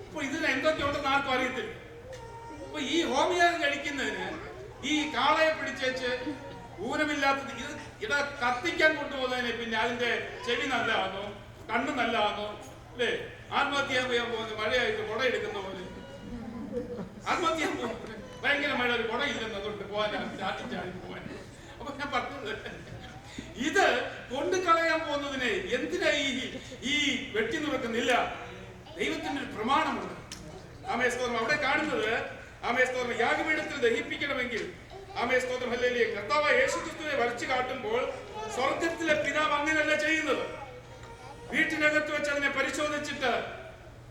അപ്പൊ ഇതിന് എന്തൊക്കെയുണ്ടെന്ന് ആർക്കും അറിയത്തില്ല. അപ്പൊ ഈ ഹോമിയാഗം കഴിക്കുന്നതിന് ഈ കാളയെ പിടിച്ചേച്ച് ഊനമില്ലാത്തത് ഇത് കത്തിക്കാൻ കൊണ്ടുപോകുന്നതിന് പിന്നെ അതിന്റെ ചെവി നല്ലതാണോ, കണ്ണ് നല്ലതാണോ? അല്ലേ? ആത്മഹത്യ ചെയ്യാൻ പോകുന്നത് മഴയായിട്ട് കുട എടുക്കുന്ന പോലെ ആത്മഹത്യ ചെയ്യാൻ പോകുന്നത് ഭയങ്കര മഴ, ഒരു കുട ഇല്ലെന്ന് അതുകൊണ്ട് പോകാൻ ചാടി പോകാൻ. അപ്പൊ ഞാൻ പറഞ്ഞത്, ഇത് കൊണ്ടു കളയാൻ പോകുന്നതിനെ എന്തിനാ ഈ വെട്ടി നുറുക്കുന്നില്ല? ദൈവത്തിന്റെ ഒരു പ്രമാണമുണ്ട്. ആമേൻ, സ്തോത്രം. അവിടെ കാണുന്നത്, ആമേൻ, സ്തോത്രം, യാഗപീഠത്തിൽ ദഹിപ്പിക്കണമെങ്കിൽ, ആമേൻ, സ്തോത്രം, ഹല്ലേലൂയ, കർത്താവായ യേശുക്രിസ്തുവിനെ വരച്ചു കാട്ടുമ്പോൾ സ്വർഗത്തിലെ പിതാവ് അങ്ങനെയല്ല ചെയ്യുന്നത്. വീട്ടിനകത്ത് വെച്ച് അതിനെ പരിശോധിച്ചിട്ട്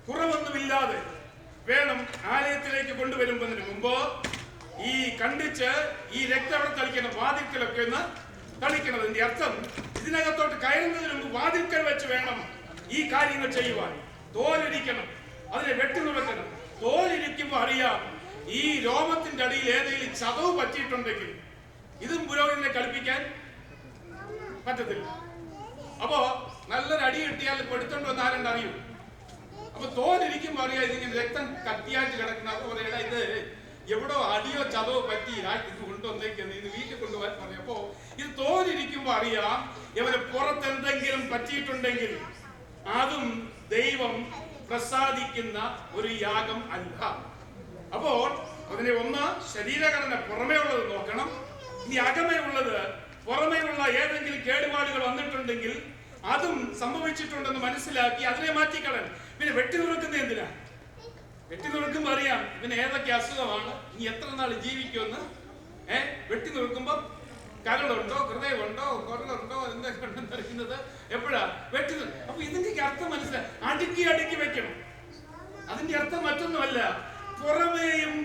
കുറവൊന്നുമില്ലാതെ വേണം ആലയത്തിലേക്ക് കൊണ്ടുവരുന്നതിന് മുമ്പ് ഈ കണ്ടിച്ച് ഈ രക്തം അവിടെ തളിക്കണം. വാതിൽക്കലൊക്കെ ഒന്ന് തളിക്കണം. അതിന്റെ അർത്ഥം ഇതിനകത്തോട്ട് കയറുന്നതിന് മുമ്പ് വാതിൽക്കൽ വെച്ച് വേണം ഈ കാര്യങ്ങൾ ചെയ്യുവാൻ. തോലിരിക്കണം, അതിനെ വെട്ടിനുറക്കണം. തോലിരിക്കുമ്പോൾ അറിയാം ഈ രോമത്തിന്റെ അടിയിൽ ഏതെങ്കിലും ചതവ് പറ്റിയിട്ടുണ്ടെങ്കിൽ ഇതും പുരോഹിതനെ കളിപ്പിക്കാൻ പറ്റത്തില്ല. അപ്പോ നല്ലൊരു അടി കിട്ടിയാൽ എടുത്തോണ്ട് വന്ന് ആരെണ്ട് അറിയൂ. അപ്പൊ തോലിരിക്കുമ്പോ അറിയാം ഇതിങ്ങനെ രക്തം കട്ടിയായിട്ട് കിടക്കുന്ന. അപ്പൊ പറയണ ഇത് എവിടോ അടിയോ ചതവോ പറ്റി ഇത് കൊണ്ടുവന്നേക്കുന്നത്, ഇത് വീട്ടിൽ കൊണ്ടുപോകാൻ പറയും. അപ്പോ ഇത് തോലിരിക്കുമ്പോ അറിയാം ഇവന് പുറത്ത് എന്തെങ്കിലും പറ്റിയിട്ടുണ്ടെങ്കിൽ അതും ദൈവം പ്രസാദിക്കുന്ന ഒരു യാഗം അല്ല. അപ്പോൾ അതിനെ ഒന്ന് ശരീരഘടന പുറമേ ഉള്ളത് നോക്കണം. ഇനി അകമേ ഉള്ളത്, പുറമേ ഉള്ള ഏതെങ്കിലും കേടുപാടുകൾ വന്നിട്ടുണ്ടെങ്കിൽ അതും സംഭവിച്ചിട്ടുണ്ടെന്ന് മനസ്സിലാക്കി അതിനെ മാറ്റിക്കളയാൻ. പിന്നെ വെട്ടി നുറുക്കുന്ന എന്തിനാ? വെട്ടി നുറുക്കുമ്പോ അറിയാം ഇവന് ഏതൊക്കെ അസുഖമാണ്, ഇനി എത്ര നാൾ ജീവിക്കുമെന്ന്. വെട്ടി നുറുക്കുമ്പോ കരളുണ്ടോ, ഹൃദയമുണ്ടോ, കുരലുണ്ടോ, എന്തൊക്കെ ഉണ്ടെന്ന് അറിയുന്നത് എപ്പോഴാ വെട്ടി. അപ്പൊ ഇതിന്റെ അർത്ഥം മനസ്സിലായി, അടുക്കി അടുക്കി വെക്കണം. അതിന്റെ അർത്ഥം മറ്റൊന്നുമല്ല, പുറമേയും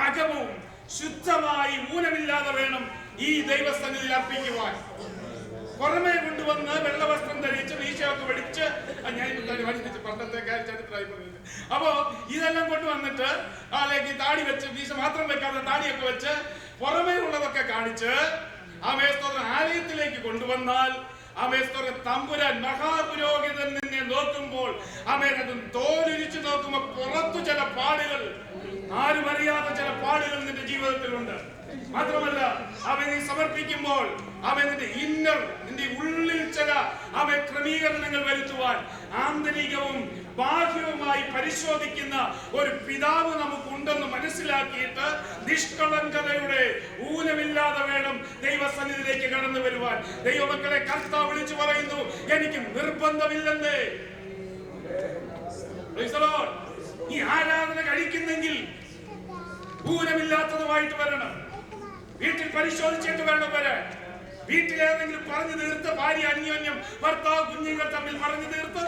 അകവും ശുദ്ധമായി ഊനമില്ലാതെ വേണം ഈ ദൈവസന്നിധിയിൽ അർപ്പിക്കുവാൻ. പുറമേ കൊണ്ടുവന്ന് വെള്ളവസ്ത്രം ധരിച്ച് വീശയൊക്കെ വെടിച്ച്, ഞാൻ പണ്ടത്തെ ചരിത്രമായി പറയുന്നത്. അപ്പോ ഇതെല്ലാം കൊണ്ടുവന്നിട്ട് ആലേക്ക് താടി വെച്ച്, വീശ മാത്രം വെക്കാതെ താടിയൊക്കെ വെച്ച് പുറമേ ഉള്ളതൊക്കെ കാണിച്ച് ആലയത്തിലേക്ക് കൊണ്ടുവന്നാൽ തമ്പുരാൻ മഹാപുരോഹിതൻ നിന്നെ നോക്കുമ്പോൾ അതും തോലുരിച്ചു നോക്കുമ്പോൾ പുറത്തു ചില പാടുകൾ, ആരും അറിയാത്ത ചില പാടുകൾ നിന്റെ ജീവിതത്തിലുണ്ട്. മാത്രമല്ല നീ സമർപ്പിക്കുമ്പോൾ നിന്റെ ഉള്ളിൽ ചില ക്രമീകരണങ്ങൾ വരുത്തുവാൻ ആന്തരികവും ബാഹ്യവുമായി പരിശോധിക്കുന്ന ഒരു പിതാവ് നമുക്കുണ്ടെന്ന് മനസ്സിലാക്കിയിട്ട് നിഷ്കളങ്കതയുടെ ഊനമില്ലാതെ വേണം ദൈവസന്നിധിയിലേക്ക് കടന്നു വരുവാൻ. ദൈവമക്കളെ, കർത്താവ് വിളിച്ചു പറയുന്നു, എനിക്ക് നിർബന്ധമില്ലെന്നേ. ഈ ആരാധന കഴിക്കുന്നെങ്കിൽ ഊനമില്ലാത്തതുമായിട്ട് വരണം. വീട്ടിൽ പരിശോധിച്ചിട്ട് വേണം വരാൻ. വീട്ടിലേതെങ്കിലും പറഞ്ഞു തീർത്ത്, ഭാര്യ അന്യോന്യം, ഭർത്താവ് കുഞ്ഞുങ്ങൾ തമ്മിൽ പറഞ്ഞു തീർത്ത്,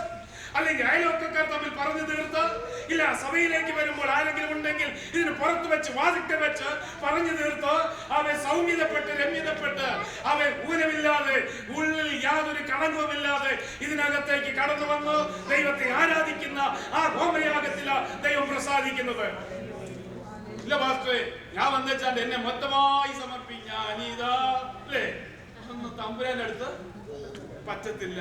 അല്ലെങ്കിൽ അയൽവക്കക്കാർ തമ്മിൽ പറഞ്ഞു തീർത്ത്, ഇല്ല സഭയിലേക്ക് വരുമ്പോൾ ആരെങ്കിലും ഉണ്ടെങ്കിൽ ഇതിന് പുറത്ത് വെച്ച് വാതിക്കൽ വെച്ച് പറഞ്ഞു തീർത്ത്, സൗമ്യതപ്പെട്ട് രമ്യതപ്പെട്ട് ഊനമില്ലാതെ, ഉള്ളിൽ യാതൊരു കളങ്കവുമില്ലാതെ ഇതിനകത്തേക്ക് കടന്നു വന്ന് ദൈവത്തെ ആരാധിക്കുന്ന ആ ഹോമയാഗത്തില ദൈവം പ്രസാദിക്കുന്നത്. ഇല്ല പാസ്റ്ററെ, ഞാൻ വന്നെച്ചാൽ എന്നെ മൊത്തമായി സമർപ്പിക്കാനിതാ അല്ലേ ഒന്ന് തമ്പുരാന്റെ അടുത്ത് പറ്റത്തില്ല.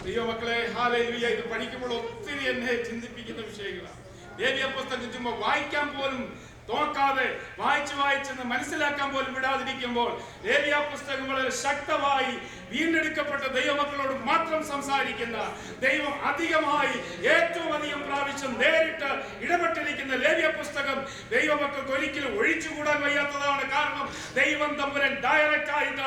ദൈവമക്കളെ, ഹല്ലേലൂയ, ഇത് പഠിക്കുമ്പോൾ ഒത്തിരി എന്നെ ചിന്തിപ്പിക്കുന്ന വിഷയങ്ങളാണ്. ലേവ്യ പുസ്തകം ചുമ്മാ വായിക്കാൻ പോലും നോക്കാതെ, വായിച്ച് മനസ്സിലാക്കാൻ പോലും വിടാതിരിക്കുമ്പോൾ ലേവ്യ പുസ്തകം വളരെ ശക്തമായി വീണ്ടെടുക്കപ്പെട്ട ദൈവമക്കളോട് മാത്രം സംസാരിക്കുന്ന, ദൈവം അധികമായി ഏറ്റവും അധികം പ്രാവശ്യം നേരിട്ട് ഇടപെട്ടിരിക്കുന്ന ലേവ്യ പുസ്തകം ദൈവമക്കൾക്ക് ഒരിക്കലും ഒഴിച്ചുകൂടാൻ വയ്യാത്തതാണ്. കാരണം ദൈവം തമ്പുരാൻ ഡയറക്റ്റ് ആയിട്ട്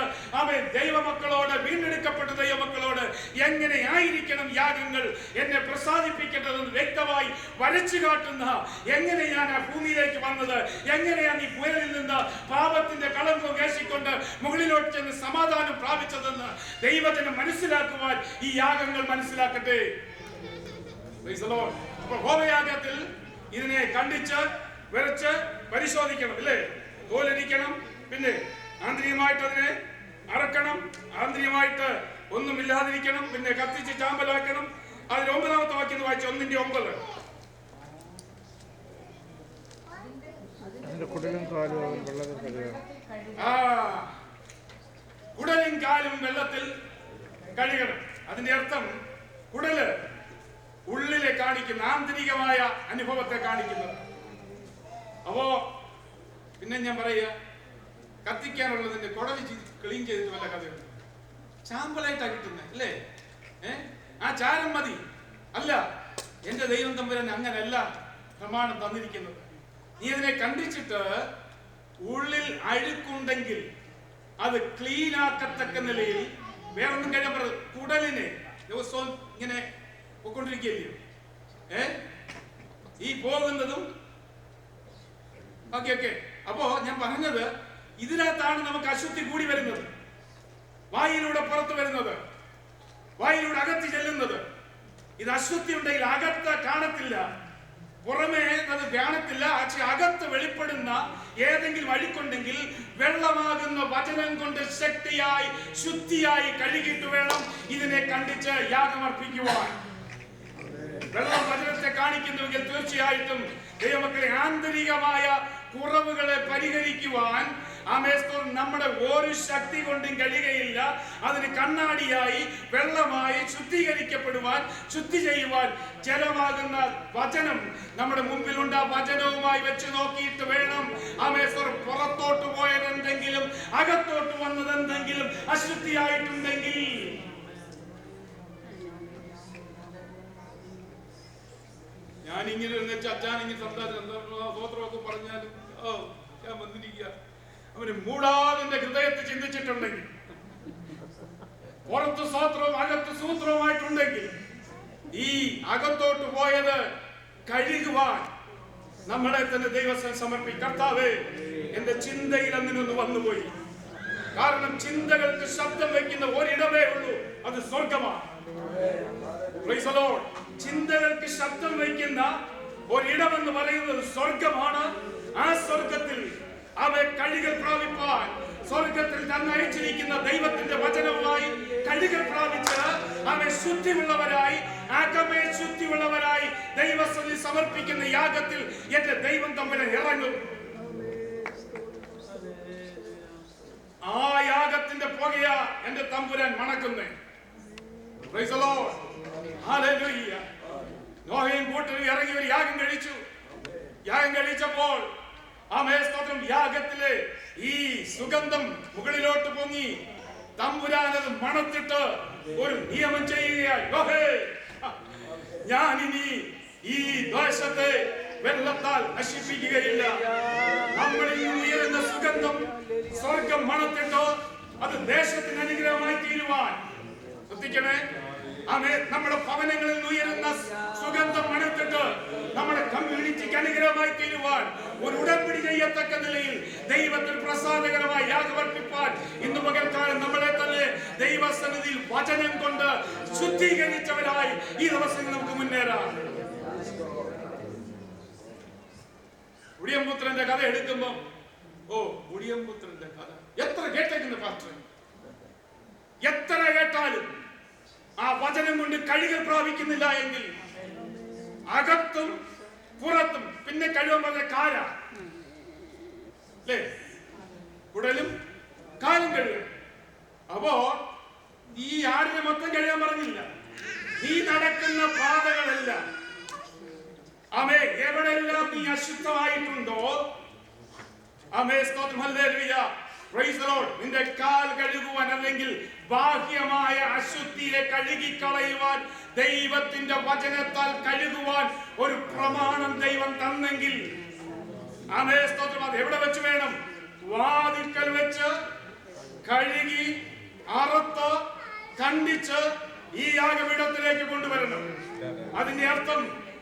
ദൈവമക്കളോട്, വീണ്ടെടുക്കപ്പെട്ട ദൈവമക്കളോട് എങ്ങനെയായിരിക്കണം യാഗങ്ങൾ എന്നെ പ്രസാദിപ്പിക്കേണ്ടതെന്ന് വ്യക്തമായി വരച്ചു കാട്ടുന്ന, എങ്ങനെ ഞാൻ ആ ഭൂമിയിലേക്ക് വന്നത്, എങ്ങനെയാണ് ഈ പുയലിൽ നിന്ന് പാപത്തിന്റെ കളങ്കം വീശിക്കൊണ്ട് മുകളിലോട്ട് ചെന്ന് സമാധാനം പ്രാപിച്ചതെന്ന് ദൈവജനം മനസ്സിലാക്കുവാൻ ഈ യാഗങ്ങൾ മനസ്സിലാക്കട്ടെ. അപ്പോൾ ഹോമയാഗത്തിൽ ഇതിനെ കണ്ടിച്ച് വരച്ച് പരിശോധിക്കണം, അല്ലേ? തോലരിക്കണം, പിന്നെ ആന്തരികമായിട്ട് അതിനെ അറക്കണം, ആന്തരികമായിട്ട് ഒന്നുമില്ലാതിരിക്കണം, പിന്നെ കത്തിച്ച് ചാമ്പലാക്കണം. അതിൽ 9-ാമത്തെ വാക്യം വായിച്ചു, 1:9. കുടലും കാലും വെള്ളത്തിൽ കഴുകണം. കുടലും കാലും വെള്ളത്തിൽ കഴുകണം. അതിന്റെ അർത്ഥം കുടല് ഉള്ളിലെ കാണിക്കുന്ന ആന്തരികമായ അനുഭവത്തെ കാണിക്കുന്നത്. അപ്പോ പിന്നെ ഞാൻ പറയുക, കത്തിക്കാനുള്ളതിന്റെ കുടല് ക്ലീൻ ചെയ്തിട്ട് വല്ല കഥയുണ്ട്. ചാമ്പലായിട്ടാ കിട്ടുന്നത്, അല്ലേ? ആ ചാരം മതി. അല്ല, എന്റെ ദൈവം തമ്പുരാൻ അങ്ങനല്ല പ്രമാണം തന്നിരിക്കുന്നത്. നീ അതിനെ കണ്ടിച്ചിട്ട് ഉള്ളിൽ അഴുക്കുണ്ടെങ്കിൽ അത് ക്ലീൻ ആക്കത്തക്ക നിലയിൽ വേറൊന്നും കഴിയാൻ പറഞ്ഞത്. കുടലിനെ ദിവസവും ഇങ്ങനെ പോയിക്കൊണ്ടിരിക്കുകയല്ലോ, ഈ പോകുന്നതും ഓക്കെ. അപ്പോ ഞാൻ പറഞ്ഞത്, ഇതിനകത്താണ് നമുക്ക് അശുദ്ധി കൂടി വരുന്നത്. വായിലൂടെ പുറത്തു വരുന്നത്, വായിലൂടെ അകത്ത് ചെല്ലുന്നത്. ഇത് അശുദ്ധി ഉണ്ടെങ്കിൽ അകത്ത് കാണത്തില്ല, പുറമേ അത് കാണത്തില്ല. പക്ഷെ അകത്ത് വെളിപ്പെടുന്ന ഏതെങ്കിലും അഴുക്കുണ്ടെങ്കിൽ വെള്ളമാകുന്ന വചനം കൊണ്ട് ശക്തിയായി ശുദ്ധിയായി കഴുകിയിട്ട് വേണം ഇതിനെ കണ്ടിച്ച് യാഗമർപ്പിക്കുവാൻ. വെള്ളം വചനത്തെ കാണിക്കുന്നുവെങ്കിൽ തീർച്ചയായിട്ടും ദൈവമക്കളെ ആന്തരികമായ കുറവുകളെ പരിഹരിക്കുവാൻ നമ്മുടെ ഒരു ശക്തി കൊണ്ടും കഴിയുകയില്ല. അതിന് കണ്ണാടിയായി വെള്ളമായി ശുദ്ധീകരിക്കപ്പെടുവാൻ, ശുദ്ധി ചെയ്യുവാൻ ജലമാകുന്ന വചനം നമ്മുടെ മുമ്പിലുണ്ട്. ആ വചനവുമായി വെച്ച് നോക്കിയിട്ട് വേണം പുറത്തോട്ട് പോയതെന്തെങ്കിലും, അകത്തോട്ട് വന്നതെന്തെങ്കിലും അശുദ്ധിയായിട്ടുണ്ടെങ്കിൽ ഞാനിങ്ങനെ ഇരുന്നിട്ട് അച്ഛാനിങ്ങനെ സംസാരിച്ചൊക്കെ പറഞ്ഞാലും ഞാൻ വന്നിരിക്കുക. അവന് മൂടാതിന്റെ ഹൃദയത്തെ ചിന്തിച്ചിട്ടുണ്ടെങ്കിൽ, പുറത്ത് സ്വത്രവും അകത്ത് സൂത്രവുമായിട്ടുണ്ടെങ്കിൽ, ഈ അകത്തോട്ട് പോയത് കഴുകുവാൻ നമ്മളെ തന്നെ ദൈവത്തിന് സമർപ്പിക്കും. കർത്താവേ, എന്റെ ചിന്തയിൽ അങ്ങനൊന്ന് വന്നുപോയി. കാരണം ചിന്തകൾക്ക് ശബ്ദം വയ്ക്കുന്ന ഒരിടമേ ഉള്ളൂ, അത് സ്വർഗമാണ്. Praise the Lord. ചിന്തകൾക്ക് ശബ്ദം വയ്ക്കുന്ന ഒരിടമെന്ന് പറയുന്നത് സ്വർഗമാണ്. ആ സ്വർഗത്തിൽ അവയെ കഴുകൽ പ്രാപിപ്പാൻ സ്വർഗത്തിൽ തന്നെ അയച്ചിരിക്കുന്ന ദൈവത്തിന്റെ വചനവുമായി കഴുകൽ പ്രാപിച്ച് അവയെ ശുദ്ധിയുള്ളവരായി ശുദ്ധിയുള്ളവരായി ദൈവസന്നിധി സമർപ്പിക്കുന്ന യാഗത്തിൽ എന്റെ ദൈവം തമ്മിൽ ഇറങ്ങും. ആ യാഗത്തിന്റെ പുകയാ എന്റെ തമ്പുരാൻ മണക്കുന്നേ. Praise the Lord. Hallelujah. നോഹയും കൂട്ടരും ഇറങ്ങി ഒരു യാഗം കഴിച്ചു. യാഗം കഴിച്ചപ്പോൾ സ്തോത്രം, യാഗത്തിലെ ഈ സുഗന്ധം മുകളിലോട്ട് പൊങ്ങി തമ്പുരാനത് മണത്തിട്ട് ഒരു നിയമം ചെയ്യുകയായി. ഞാനിനി ഈ ദേശത്തെ വെള്ളത്താൽ നശിപ്പിക്കുകയില്ല. നമ്മളിൽ ഉയരുന്ന സുഗന്ധം സ്വർഗം മണത്തിട്ട് അത് ദേശത്തിന് അനുഗ്രഹമായി തീരുവാൻ ശ്രദ്ധിക്കണേ. നമ്മുടെ ഭവനങ്ങളിൽ ഉയരുന്ന സുഗന്ധം മണത്തിട്ട് നമ്മുടെ കമ്മ്യൂണിറ്റിക്ക് അനുഗ്രഹമായി തീരുവാൻ ഒരു ഉടമ്പടി ചെയ്യത്തക്ക നിലയിൽ ദൈവത്തിൽ പ്രസാദകരമായി യാഗമർപ്പിപ്പാൻ ഇന്ന് പകൽക്കാലം നമ്മളെ തന്നെ ദൈവസന്നിധിയിൽ വചനം കൊണ്ട് ശുദ്ധീകരിച്ചവരായി ഈ ദിവസങ്ങൾ നമുക്ക് മുന്നേറാം. ഉടിയംപുത്രന്റെ കഥ എടുക്കുമ്പോ ഉടിയംപുത്രന്റെ കഥ എത്ര കേട്ടേക്കുന്ന പാസ്റ്റർ, എത്ര കേട്ടാലും ആ വചനം കൊണ്ട് കഴുകൽ പ്രാപിക്കുന്നില്ല എങ്കിൽ അകത്തും പുറത്തും പിന്നെ കഴുകാൻ പറഞ്ഞ കാല അല്ലേ, ഉടലും കാലും കഴുകും. അപ്പോ ഈ ആടിനെ മൊത്തം കഴുകാൻ പറഞ്ഞില്ല. നീ നടക്കുന്ന പാതകളെല്ലാം എവിടെയെല്ലാം നീ അശുദ്ധമായിട്ടുണ്ടോ, സ്തോത്രം, ഹല്ലേലൂയ, പ്രൈസ് ദി ലോർഡ്, നിന്റെ കാൽ കഴുകുവാൻ അല്ലെങ്കിൽ ബാഹ്യമായ അശുദ്ധിയെ കഴുകിക്കളയുവാൻ ദൈവത്തിന്റെ വചനത്താൽ കഴുകുവാൻ ഒരു പ്രമാണം ദൈവം തന്നെങ്കിൽ സ്തോത്രം, അത് എവിടെ വെച്ച് വേണം? വാതിൽക്കൽ വെച്ച് കഴുകി അറുത്ത് ഖണ്ഡിച്ച് ഈ യാഗപീഠത്തിലേക്ക് കൊണ്ടുവരണം. അതിന്റെ അർത്ഥം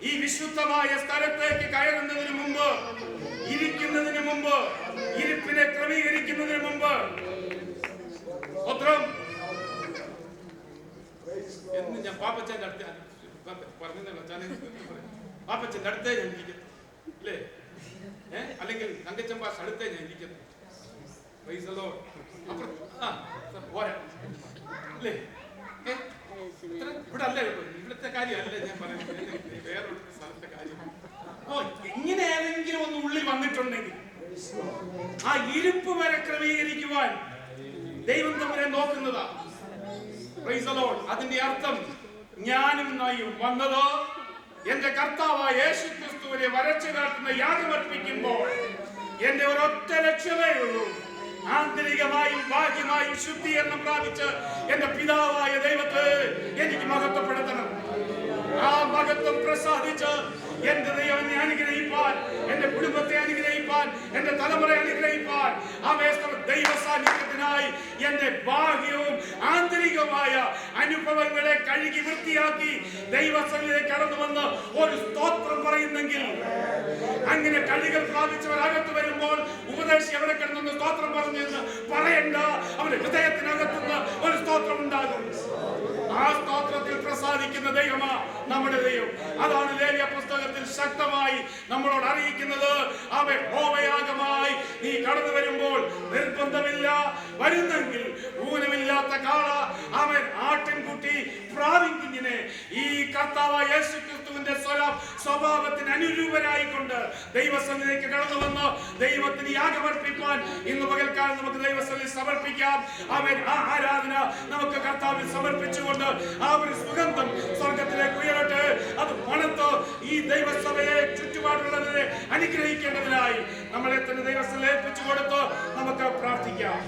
ഈ വിശുദ്ധമായ സ്ഥലത്തേക്ക് കയറുന്നതിന് മുമ്പ്, ഇരിക്കുന്നതിന് മുമ്പ്, ഇരിപ്പിനെ ക്രമീകരിക്കുന്നതിന് മുമ്പ് എന്ന് ഞാൻ പാപ്പച്ചന്റെ അടുത്ത് പാപ്പച്ചന്റെ അടുത്തേ ഞാൻ ഇരിക്കുന്നു അല്ലേ, അല്ലെങ്കിൽ തങ്കച്ചൻ പാസ് അടുത്തേ ഞാൻ ഇരിക്കുന്നു. പോരാ അല്ലേ, ഇവിടെ അല്ലേ, ഇവിടുത്തെ കാര്യമല്ല ഞാൻ പറയുന്നത്, വേറൊരു സ്ഥലത്തെ കാര്യം. ഇങ്ങനെ ഏതെങ്കിലും ഒന്ന് ഉള്ളിൽ വന്നിട്ടുണ്ടെങ്കിൽ ആ ഇരിപ്പ് വരെ ക്രമീകരിക്കുവാൻ ദൈവം തമ്മിലെ നോക്കുന്നതാ. Praise the Lord. അതിന്റെ അർത്ഥം ഞാനും നായും വന്നത് എന്റെ കർത്താവായ യേശുക്രിസ്തുവിനെ വരച്ചു കാട്ടുന്ന യാഗമർപ്പിക്കുമ്പോൾ എന്റെ ഒരൊറ്റ ലക്ഷ്യമേ ഉള്ളൂ, ആന്തരികമായും ബാഹ്യമായും ശുദ്ധീകരണം പ്രാപിച്ച് എന്റെ പിതാവായ ദൈവത്തെ എനിക്ക് മഹത്വപ്പെടുത്തണം. ആ മഹത്വം പ്രസാദിച്ച് എന്റെ ദൈവത്തെ അനുഗ്രഹിപ്പാൻ, എന്റെ കുടുംബത്തെ അനുഗ്രഹിപ്പാൻ, എന്റെ തലമുറയെ അനുഗ്രഹിപ്പാൻ ദൈവ സാന്നിധ്യത്തിനായി എന്റെ ബാഹ്യവും ആന്തരികമായ അനുഭവങ്ങളെ കഴുകി വൃത്തിയാക്കി ദൈവസന്നിധിയിലേക്ക് കടന്നു വന്ന് ഒരു സ്തോത്രം പറയുന്നെങ്കിൽ, അങ്ങനെ കഴുകൽ പ്രാപിച്ചവർ അകത്ത് വരുമ്പോൾ ഉപദേശി എവിടെ കിടന്നു സ്തോത്രം പറഞ്ഞെന്ന് പറയണ്ട, അവന്റെ ഹൃദയത്തിനകത്തുനിന്ന് ഒരു സ്തോത്രം ഉണ്ടാകും. ആ സ്തോത്രത്തിൽ പ്രസാദിക്കുന്ന ദൈവമാ നമ്മുടെ ദൈവം. അതാണ് ലേവ്യ പുസ്തകത്തിൽ ശക്തമായി നമ്മളോട് അറിയിക്കുന്നത്. അവൻ ഹോമയാഗമായി നീ കടന്നു വരുമ്പോൾ നിർബന്ധമില്ല, വരുന്നെങ്കിൽ ഊനമില്ലാത്ത കാള, അവൻ ആട്ടിൻകുട്ടി, പ്രാവിൻ കുഞ്ഞിനെ ഈ കർത്താവായ യേശുക്രിസ്തുവിന്റെ സ്വഭാവത്തിന് അനുരൂപരായിക്കൊണ്ട് ദൈവസന്നിധിയിലേക്ക് കടന്നു വന്ന് ദൈവത്തിന് യാഗമർപ്പിക്കാൻ ഇന്ന് പകൽക്കാലം നമുക്ക് ദൈവസന്നിധി സമർപ്പിക്കാം. അവൻ ആ ആരാധന നമുക്ക് കർത്താവിൽ സമർപ്പിച്ചുകൊണ്ട് ആ ഒരു സുഗന്ധം സ്വർഗത്തിലേക്ക് ഉയരട്ടെ. അത് മണത്ത് ഈ ദൈവസഭയെ ചുറ്റുപാടുള്ളതിനെ അനുഗ്രഹിക്കേണ്ടതിനായി നമ്മളെ തന്നെ ദൈവത്തിൽ ഏൽപ്പിച്ചു കൊടുത്ത് നമുക്ക് പ്രാർത്ഥിക്കാം.